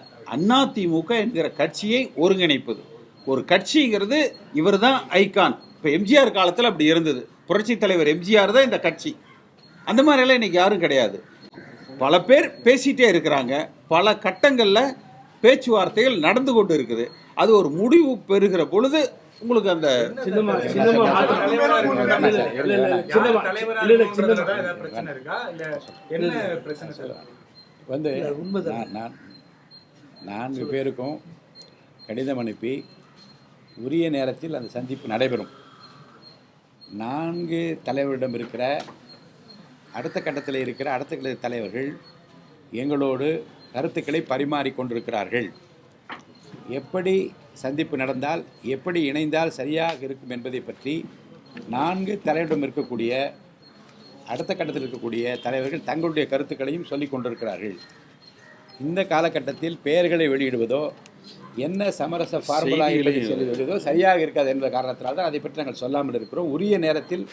அதிமுக என்கிற கட்சியை ஒருங்கிணைப்பது. ஒரு கட்சிங்கிறது இவர் தான் ஐகான். இப்போ எம்ஜிஆர் காலத்தில் அப்படி இருந்தது. புரட்சி தலைவர் எம்ஜிஆர் தான் இந்த கட்சி. அந்த மாதிரியெல்லாம் இன்னைக்கு யாரும் கிடையாது. பல பேர் பேசிகிட்டே இருக்கிறாங்க, பல கட்டங்களில் பேச்சுவார்த்தைகள் நடந்து கொண்டு இருக்குது. அது ஒரு முடிவு பெறுகிற பொழுது உங்களுக்கு அந்த வந்து 4 பேருக்கும் கடிதம் அனுப்பி உரிய நேரத்தில் அந்த சந்திப்பு நடைபெறும். 4 தலைவரிடம் இருக்கிற அடுத்த கட்டத்தில் இருக்கிற அடுத்த கட்ட தலைவர்கள் எங்களோடு கருத்துக்களை பரிமாறிக்கொண்டிருக்கிறார்கள். எப்படி சந்திப்பு நடந்தால் எப்படி இணைந்தால் சரியாக இருக்கும் என்பதை பற்றி 4 தலைவரிடம் இருக்கக்கூடிய அடுத்த கட்டத்தில் இருக்கக்கூடிய தலைவர்கள் தங்களுடைய கருத்துக்களையும் சொல்லிக் கொண்டிருக்கிறார்கள். இந்த காலகட்டத்தில் பெயர்களை வெளியிடுவதோ என்ன சமரச ஃபார்முலா சொல்லி வெளியிடுவதோ சரியாக இருக்காது என்ற காரணத்தினால் தான் அதை பற்றி நாங்கள் சொல்லாமல் இருக்கிறோம். உரிய நேரத்தில்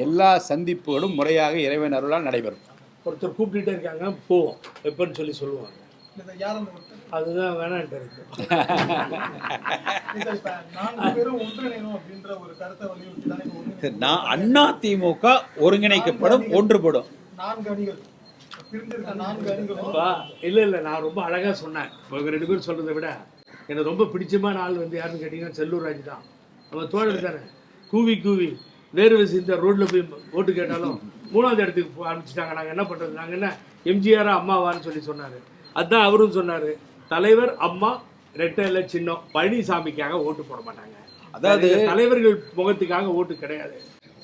எல்லா சந்திப்புகளும் முறையாக இறைவன் அருளால் நடைபெறும். ஒருத்தர் கூப்பிட்டுட்டே இருக்காங்க, போவோம் எப்பன்னு சொல்லி சொல்லுவாங்க. அதுதான் வேணான்ட்டு இருக்கு. அதிமுக ஒருங்கிணைக்கப்படும், ஒன்றுபடும். இல்ல நான் ரொம்ப அழகா சொன்னேன். இவங்க 2 பேரும் சொல்றதை விட எனக்கு ரொம்ப பிடிச்சமான ஆள் வந்து யாருன்னு கேட்டீங்கன்னா செல்லூர் ராஜ் தான். நம்ம தோழர் தானே. கூவி கூவி வேறு இந்த ரோட்ல போய் ஓட்டு கேட்டாலும் 3வது இடத்துக்கு அனுப்பிச்சிட்டாங்க. நாங்கள் என்ன பண்றது, நாங்கள் என்ன எம்ஜிஆரா அம்மாவான்னு சொல்லி சொன்னாரு. அதுதான் அவரும் சொன்னாரு, தலைவர் அம்மா ரெட்டை இல்லை சின்னம், பழனிசாமிக்காக ஓட்டு போட மாட்டாங்க. அதாவது தலைவர்கள் முகத்துக்காக ஓட்டு கிடையாது.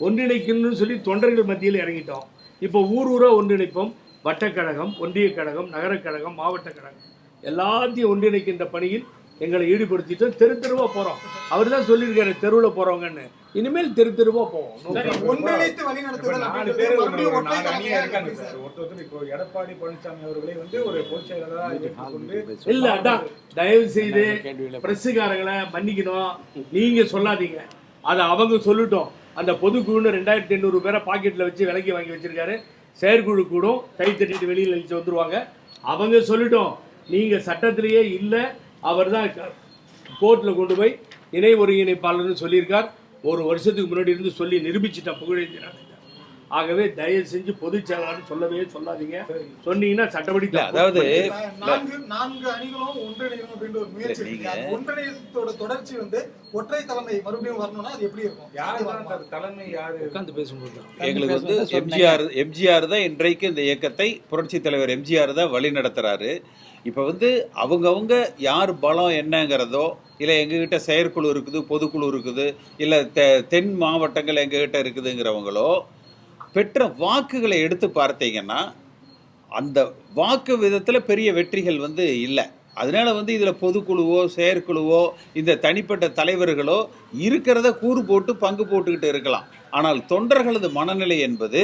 ஒன்றிணைக்கணும்னு சொல்லி தொண்டர்கள் மத்தியில் இறங்கிட்டோம். இப்போ ஊரா ஒன்றிணைப்போம். வட்டக்கழகம், ஒன்றிய கழகம், நகரக் கழகம், மாவட்ட கழகம் எல்லாத்தையும் ஒன்றிணைக்கின்ற பணியில் எங்களை ஈடுபடுத்திட்டு தெரு தெருவா போறோம். அவர் தான் சொல்லியிருக்காரு தெருவில் போறவங்கன்னு. இனிமேல் தெரு தெருவா போவோம். எடப்பாடி பழனிசாமி அவர்களை வந்து ஒரு பொதுச் செயலாளராக இல்ல, அதான் தயவு செய்து பிரசுக்காரங்களை மன்னிக்கணும். நீங்க சொல்லாதீங்க, அதை அவங்க சொல்லட்டும். அந்த பொதுக்குழுன்னு 2800 பேரை பாக்கெட்ல வச்சு விலைக்கு வாங்கி வச்சிருக்காரு. செயற்குழு கூடும், கை தட்டிட்டு வெளியில் அழிச்சு வந்துருவாங்க. அவங்க சொல்லட்டும். நீங்க சட்டத்திலேயே இல்லை, அவர் தான் கோர்ட்டில் கொண்டு போய் இணை ஒருங்கிணைப்பாளர்னு சொல்லியிருக்கார். 1 வருஷத்துக்கு முன்னாடி இருந்து சொல்லி நிரூபிச்சுட்டா புகழேந்திரன். ஆகவே தயவு செஞ்சு பொதுச் செயலாளர் சொல்லவே சொல்லாதீங்க. சொன்னீங்கன்னா சட்டப்படி. அதாவது 4 அணிகளும் ஒன்றிணைக்கணும் அப்படின்ற ஒரு முயற்சி இருக்கு. அந்த ஒன்றிணையத்தோட தொடர்ச்சி வந்து ஒற்றை தலைமை மறுபடியும் வரணும்னா அது எப்படி இருக்கும்? யாரு தலைமை, யாரு உட்கார்ந்து பேசும்போது எங்களுக்கு வந்து எம்ஜிஆர் தான் இன்றைக்கு இந்த இயக்கத்தை புரட்சி தலைவர் எம்ஜிஆர் தான் வழி நடத்துறாரு. இப்போ வந்து அவங்கவுங்க யார் பலம் என்னங்கிறதோ, இல்லை எங்ககிட்ட செயற்குழு இருக்குது, பொதுக்குழு இருக்குது, இல்லை தென் மாவட்டங்கள் எங்ககிட்ட இருக்குதுங்கிறவங்களோ பெற்ற வாக்குகளை எடுத்து பார்த்தீங்கன்னா அந்த வாக்கு விதத்தில் பெரிய வெற்றிகள் வந்து இல்லை. அதனால வந்து இதில் பொதுக்குழுவோ செயற்குழுவோ இந்த தனிப்பட்ட தலைவர்களோ இருக்கிறத கூறு போட்டு பங்கு போட்டுக்கிட்டு இருக்கலாம். ஆனால் தொண்டர்களது மனநிலை என்பது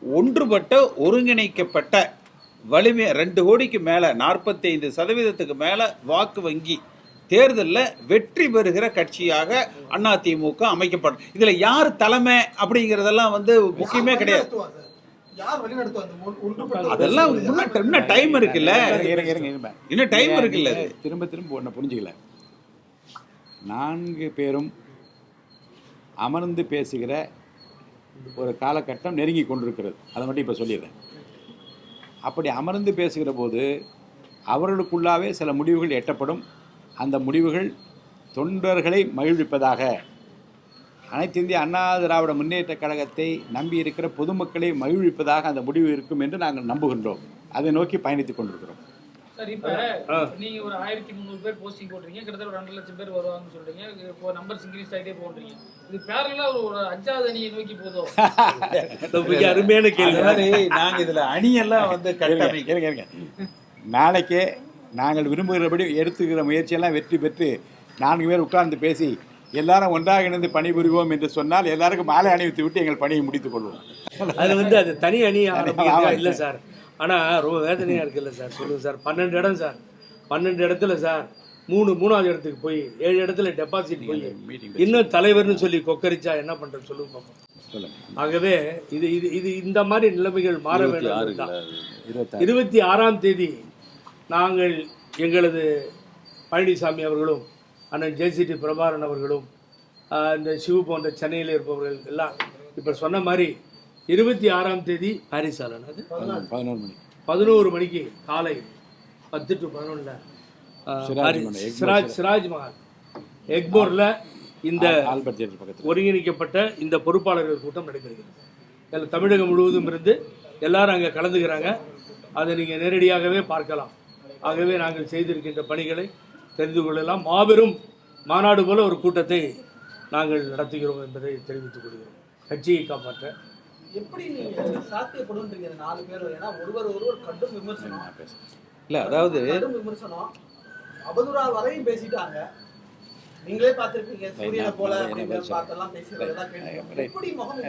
ஒன்றுபட்ட ஒருங்கிணைக்கப்பட்ட வலிமை 2 கோடிக்கு மேலே 45% மேலே வாக்கு வங்கி தேர்தலில் வெற்றி பெறுகிற கட்சியாக அதிமுக அமைக்கப்படும். இதுல யார் தலைமை அப்படிங்கிறதெல்லாம் வந்து முக்கியமே கிடையாது. அதெல்லாம் இன்னும் டைம் இருக்குல்ல, இன்னும் டைம் இருக்குல்ல. திரும்ப ஒன்று புரிஞ்சுக்கல. 4 பேரும் அமர்ந்து பேசுகிற ஒரு காலகட்டம் நெருங்கி கொண்டிருக்கிறது. அதை மட்டும் இப்போ சொல்லிடுறேன். அப்படி அமர்ந்து பேசுகிற போது அவர்களுக்குள்ளாவே சில முடிவுகள் எட்டப்படும். அந்த முடிவுகள் தொண்டர்களை மகிழ்விப்பதாக, அனைத்து இந்திய அண்ணா திராவிட முன்னேற்ற கழகத்தை நம்பி இருக்கிற பொதுமக்களை மகிழ்விப்பதாக அந்த முடிவு இருக்கும் என்று நாங்கள் நம்புகின்றோம். அதை நோக்கி பயணித்துக் கொண்டிருக்கிறோம். சார், இப்போ நீங்க ஒரு 1300 பேர் போஸ்டிங் போடுறீங்க, கிட்டத்தட்ட ஒரு 2 லட்சம் பேர் வருவாங்கன்னு சொல்றீங்க. இப்போ நம்பர்ஸ் இன்க்ரீஸ் ஆகிட்டே போடுறீங்க. இது பேரலா ஒரு 5வது அணியை நோக்கி போதும். அருமையான கேள்வி. நாங்கள் இதில் அணியெல்லாம் வந்து இருங்க. நாளைக்கே நாங்கள் விரும்புகிறபடி எடுத்துக்கிற முயற்சியெல்லாம் வெற்றி பெற்று 4 பேர் உட்கார்ந்து பேசி எல்லாரும் ஒன்றாக இணைந்து பணிபுரிவோம் என்று சொன்னால் எல்லாருக்கும் மாலை அணிவித்து விட்டு எங்கள் பணியை முடித்துக் கொள்வோம். அது வந்து அது தனி அணி இல்லை சார். ஆனால் ரொம்ப வேதனையாக இருக்குல்ல சார். சொல்லுங்கள் சார். 12 இடம் சார். 12 இடத்துல சார் மூணாவது இடத்துக்கு போய் 7 இடத்துல டெபாசிட் போய் இன்னும் தலைவர்னு சொல்லி கொக்கரிச்சா என்ன பண்றது சொல்லுங்க பார்ப்போம். ஆகவே இது இது இது இந்த மாதிரி நிலைமைகள் மாற வேண்டும். 26ஆம் தேதி நாங்கள் எங்களது பழனிசாமி அவர்களும் அண்ணன் ஜேசிடி பிரபாகரன் அவர்களும் இந்த சிவு போன்ற சென்னையில் இருப்பவர்கள் எல்லாம் இப்போ சொன்ன மாதிரி 26ஆம் தேதி பாரிஸ் ஆனது 11 மணிக்கு காலை 10 to 11 சிராஜ் மஹால் எக்மோரில் இந்த ஒருங்கிணைக்கப்பட்ட இந்த பொறுப்பாளர்கள் கூட்டம் நடைபெறுகிறது. இதில் தமிழகம் முழுவதும் இருந்து எல்லாரும் அங்கே கலந்துக்கிறாங்க. அதை நீங்கள் நேரடியாகவே பார்க்கலாம். ஆகவே நாங்கள் செய்திருக்கின்ற பணிகளை தெரிந்து கொள்ளலாம். மாபெரும் மாநாடு போல ஒரு கூட்டத்தை நாங்கள் நடத்துகிறோம் என்பதை தெரிவித்துக் கொள்கிறோம். கட்சியை காப்பாற்ற எப்படி நீங்க சாத்தியப்படுன்றீங்க 4 பேர்? ஏன்னா ஒருவர் கடும் விமர்சனம் இல்லை, அதாவது கடும் விமர்சனம் அவதூறா வரையும் பேசிட்டாங்க. நீங்களே பார்த்திருப்பீங்க, சூரியனை போல பார்த்தெல்லாம் பேசியதெல்லாம் கேட்டு எப்படி முகம்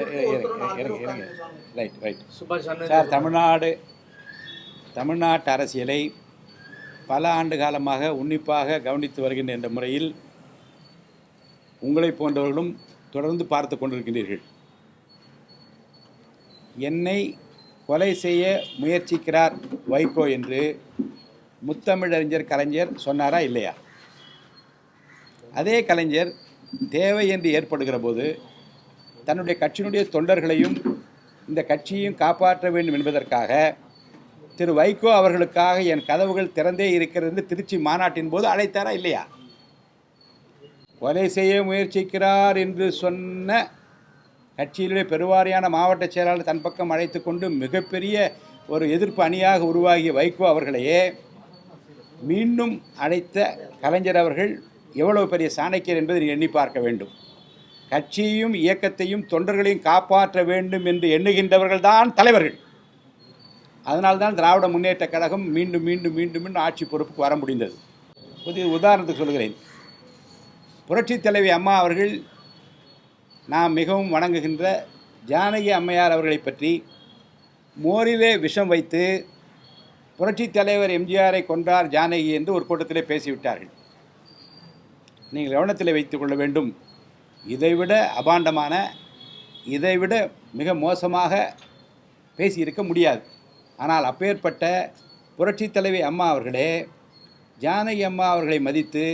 சுபாஷ் சார், தமிழ்நாட்டு அரசியலை பல ஆண்டு காலமாக உன்னிப்பாக கவனித்து வருகின்ற என்ற முறையில் உங்களை போன்றவர்களும் தொடர்ந்து பார்த்து கொண்டிருக்கின்றீர்கள். என்னை கொலை செய்ய முயற்சிக்கிறார் வைகோ என்று முத்தமிழறிஞர் கலைஞர் சொன்னாரா இல்லையா? அதே கலைஞர் தேவை என்று ஏற்படுகிற போது தன்னுடைய கட்சியினுடைய தொண்டர்களையும் இந்த கட்சியையும் காப்பாற்ற வேண்டும் என்பதற்காக திரு வைகோ அவர்களுக்காக என் கதவுகள் திறந்தே இருக்கிறது திருச்சி மாநாட்டின் போது அழைத்தாரா இல்லையா? கொலை செய்ய முயற்சிக்கிறார் என்று சொன்ன கட்சியினுடைய பெருவாரியான மாவட்ட செயலாளர் தன் பக்கம் அழைத்து கொண்டு மிகப்பெரிய ஒரு எதிர்ப்பு அணியாக உருவாகிய வைகோ அவர்களையே மீண்டும் அழைத்த கலைஞர் அவர்கள் எவ்வளவு பெரிய சாணக்கியர் என்பதை எண்ணி பார்க்க வேண்டும். கட்சியையும் இயக்கத்தையும் தொண்டர்களையும் காப்பாற்ற வேண்டும் என்று எண்ணுகின்றவர்கள் தான் தலைவர்கள். அதனால்தான் திராவிட முன்னேற்ற கழகம் மீண்டும் மீண்டும் மீண்டும் மீண்டும் ஆட்சி பொறுப்புக்கு வர முடிந்தது. புதிய உதாரணத்துக்கு சொல்கிறேன். புரட்சித் தலைவி அம்மா அவர்கள் நாம் மிகவும் வணங்குகின்ற ஜானகி அம்மையார் அவர்களை பற்றி மோரிலே விஷம் வைத்து புரட்சித் தலைவர் எம்ஜிஆரை கொன்றார் ஜானகி என்று ஒரு கூட்டத்திலே பேசிவிட்டார்கள். நீங்கள் கவனத்தில் வைத்துக் கொள்ள வேண்டும். இதைவிட அபாண்டமான, இதைவிட மிக மோசமாக பேசியிருக்க முடியாது. ஆனால் அப்பேற்பட்ட புரட்சித் தலைவி அம்மா அவர்களே ஜானகி அம்மா அவர்களை மதித்து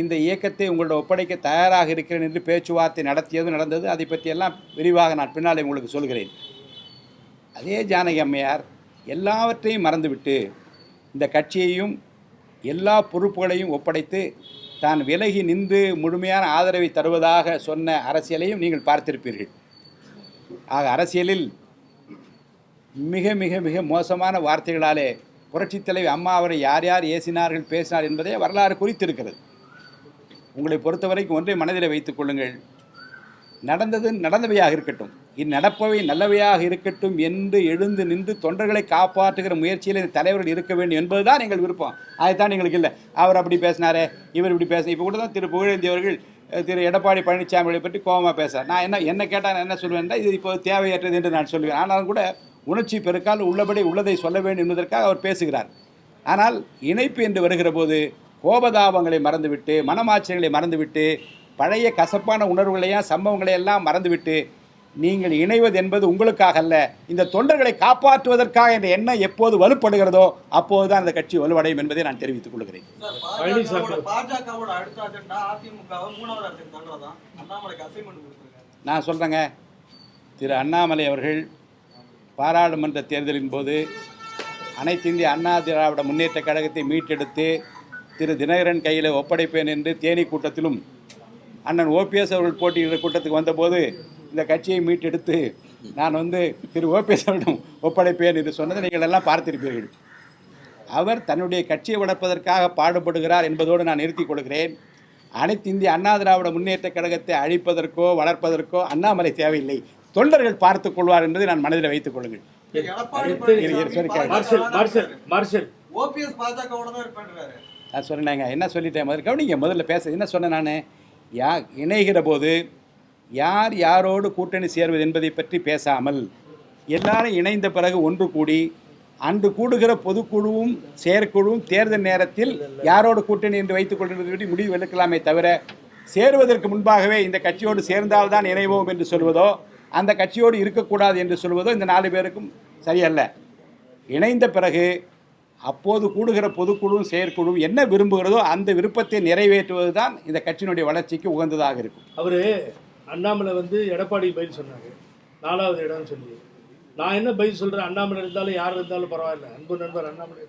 இந்த இயக்கத்தை உங்களோட ஒப்படைக்க தயாராக இருக்கிறேன் என்று பேச்சுவார்த்தை நடந்தது. அதை பற்றியெல்லாம் விரிவாக நான் பின்னாலே உங்களுக்கு சொல்கிறேன். அதே ஜானகி அம்மையார் எல்லாவற்றையும் மறந்துவிட்டு இந்த கட்சியையும் எல்லா பொறுப்புகளையும் ஒப்படைத்து தான் விலகி நின்று முழுமையான ஆதரவை தருவதாக சொன்ன அரசியலையும் நீங்கள் பார்த்திருப்பீர்கள். ஆக அரசியலில் மிக மிக மிக மோசமான வார்த்தைகளாலே புரட்சித் தலைவி அம்மா அவரை யார் யார் ஏசினார்கள் பேசினார் என்பதை வரலாறு குறித்திருக்கிறது. உங்களை பொறுத்தவரைக்கும் ஒன்றை மனதில் வைத்துக் கொள்ளுங்கள். நடந்தது நடந்தவையாக இருக்கட்டும், இந்நடப்பவை நல்லவையாக இருக்கட்டும் என்று எழுந்து நின்று தொண்டர்களை காப்பாற்றுகிற முயற்சியில் இந்த தலைவர்கள் இருக்க வேண்டும் என்பதுதான் எங்கள் விருப்பம். அதுதான் எங்களுக்கு இல்லை. அவர் அப்படி பேசினாரே, இவர் இப்படி பேச. இப்போ கூட தான் திரு புகழேந்தி அவர்கள் திரு எடப்பாடி பழனிசாமியை பற்றி கோபமாக பேசுகிறார். நான் என்ன கேட்டால் நான் என்ன சொல்வேன், இது இப்போ தேவையற்றது என்று நான் சொல்வேன். ஆனாலும் கூட உணர்ச்சி பெருக்கால் உள்ளபடி உள்ளதை சொல்ல வேண்டும் என்பதற்காக அவர் பேசுகிறார். ஆனால் இணைப்பு என்று வருகிற போது கோபதாபங்களை மறந்துவிட்டு, மனமாச்சங்களை மறந்துவிட்டு, பழைய கசப்பான உணர்வுகளையும் சம்பவங்களையெல்லாம் மறந்துவிட்டு நீங்கள் இணைவது என்பது உங்களுக்காக அல்ல, இந்த தொண்டர்களை காப்பாற்றுவதற்காக என்ற எண்ணம் எப்போது வலுப்படுகிறதோ அப்போதுதான் அந்த கட்சி வலுவடையும் என்பதை நான் தெரிவித்துக் கொள்கிறேன். நான் சொல்கிறேங்க, திரு அண்ணாமலை அவர்கள் பாராளுமன்ற தேர்தலின் போது அனைத்து இந்திய அண்ணா திராவிட முன்னேற்ற கழகத்தை மீட்டெடுத்து திரு தினகரன் கையில் ஒப்படைப்பேன் என்று தேனி கூட்டத்திலும் அண்ணன் ஓபிஎஸ் அவர்கள் போட்டியிடுற கூட்டத்துக்கு வந்தபோது இந்த கட்சியை மீட்டெடுத்து நான் திரு ஓபிஎஸ் அவரிடம் ஒப்படைப்பேன் என்று சொன்னதை நீங்கள் எல்லாம் பார்த்திருப்பீர்கள். அவர் தன்னுடைய கட்சியை வளர்ப்பதற்காக பாடுபடுகிறார் என்பதோடு நான் நிறுத்திக் கொள்கிறேன். அனைத்து இந்திய அண்ணா திராவிட முன்னேற்ற கழகத்தை அழிப்பதற்கோ வளர்ப்பதற்கோ அண்ணாமலை தேவையில்லை, தொண்டர்கள் பார்த்துக் கொள்வார் என்பதை நான் மனதில் வைத்துக் கொள்ளுங்கள். நான் சொன்னேங்க, என்ன சொல்லிட்டேன், முதல்ல கவனிங்க. முதல்ல பேச என்ன சொன்னேன் நான், இணைகிற போது யார் யாரோடு கூட்டணி சேர்வது என்பதை பற்றி பேசாமல் எல்லாரும் இணைந்த பிறகு ஒன்று கூடி அன்று கூடுகிற பொதுக்குழுவும் செயற்குழுவும் தேர்தல் நேரத்தில் யாரோடு கூட்டணி என்று வைத்துக் கொள்வது முடிவு எடுக்கலாமே தவிர, சேருவதற்கு முன்பாகவே இந்த கட்சியோடு சேர்ந்தால்தான் இணைவோம் என்று சொல்வதோ, அந்த கட்சியோடு இருக்கக்கூடாது என்று சொல்வதோ இந்த 4 பேருக்கும் சரியல்ல. இணைந்த பிறகு அப்போது கூடுகிற பொதுக்குழுவும் செயற்குழுவும் என்ன விரும்புகிறதோ அந்த விருப்பத்தை நிறைவேற்றுவது தான் இந்த கட்சியினுடைய வளர்ச்சிக்கு உகந்ததாக இருக்கும். அவர் அண்ணாமலை எடப்பாடி பதில் சொன்னார் 4வது இடம்னு சொல்லி. நான் என்ன பதில் சொல்கிறேன், அண்ணாமலை இருந்தாலும் யார் இருந்தாலும் பரவாயில்ல, அன்பு நண்பர் அண்ணாமலை.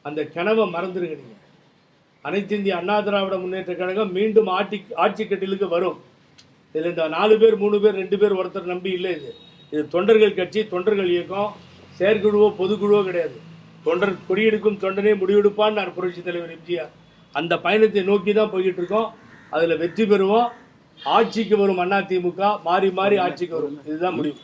அந்த கனவை மறந்துடுங்க. நீங்கள் அனைத்து இந்திய அண்ணா திராவிட முன்னேற்ற கழகம் மீண்டும் ஆட்சி கட்டிலுக்கு வரும். இதில் இந்த 4 பேர் 3 பேர் 2 பேர் ஒருத்தர் நம்பி இல்லை. இது தொண்டர்கள் கட்சி, தொண்டர்கள் இயக்கம், செயற்குழுவோ பொதுக்குழுவோ கிடையாது. தொண்டர் கொடியெடுக்கும் தொண்டனே முடிவெடுப்பான்னு நான் புரட்சித் தலைவர் எம்ஜிஆர். அந்த பயணத்தை நோக்கி தான் போய்கிட்டு இருக்கோம். அதில் வெற்றி பெறுவோம். ஆட்சிக்கு வரும் அதிமுக மாறி மாறி ஆட்சிக்கு வரும். இதுதான் முடிவு.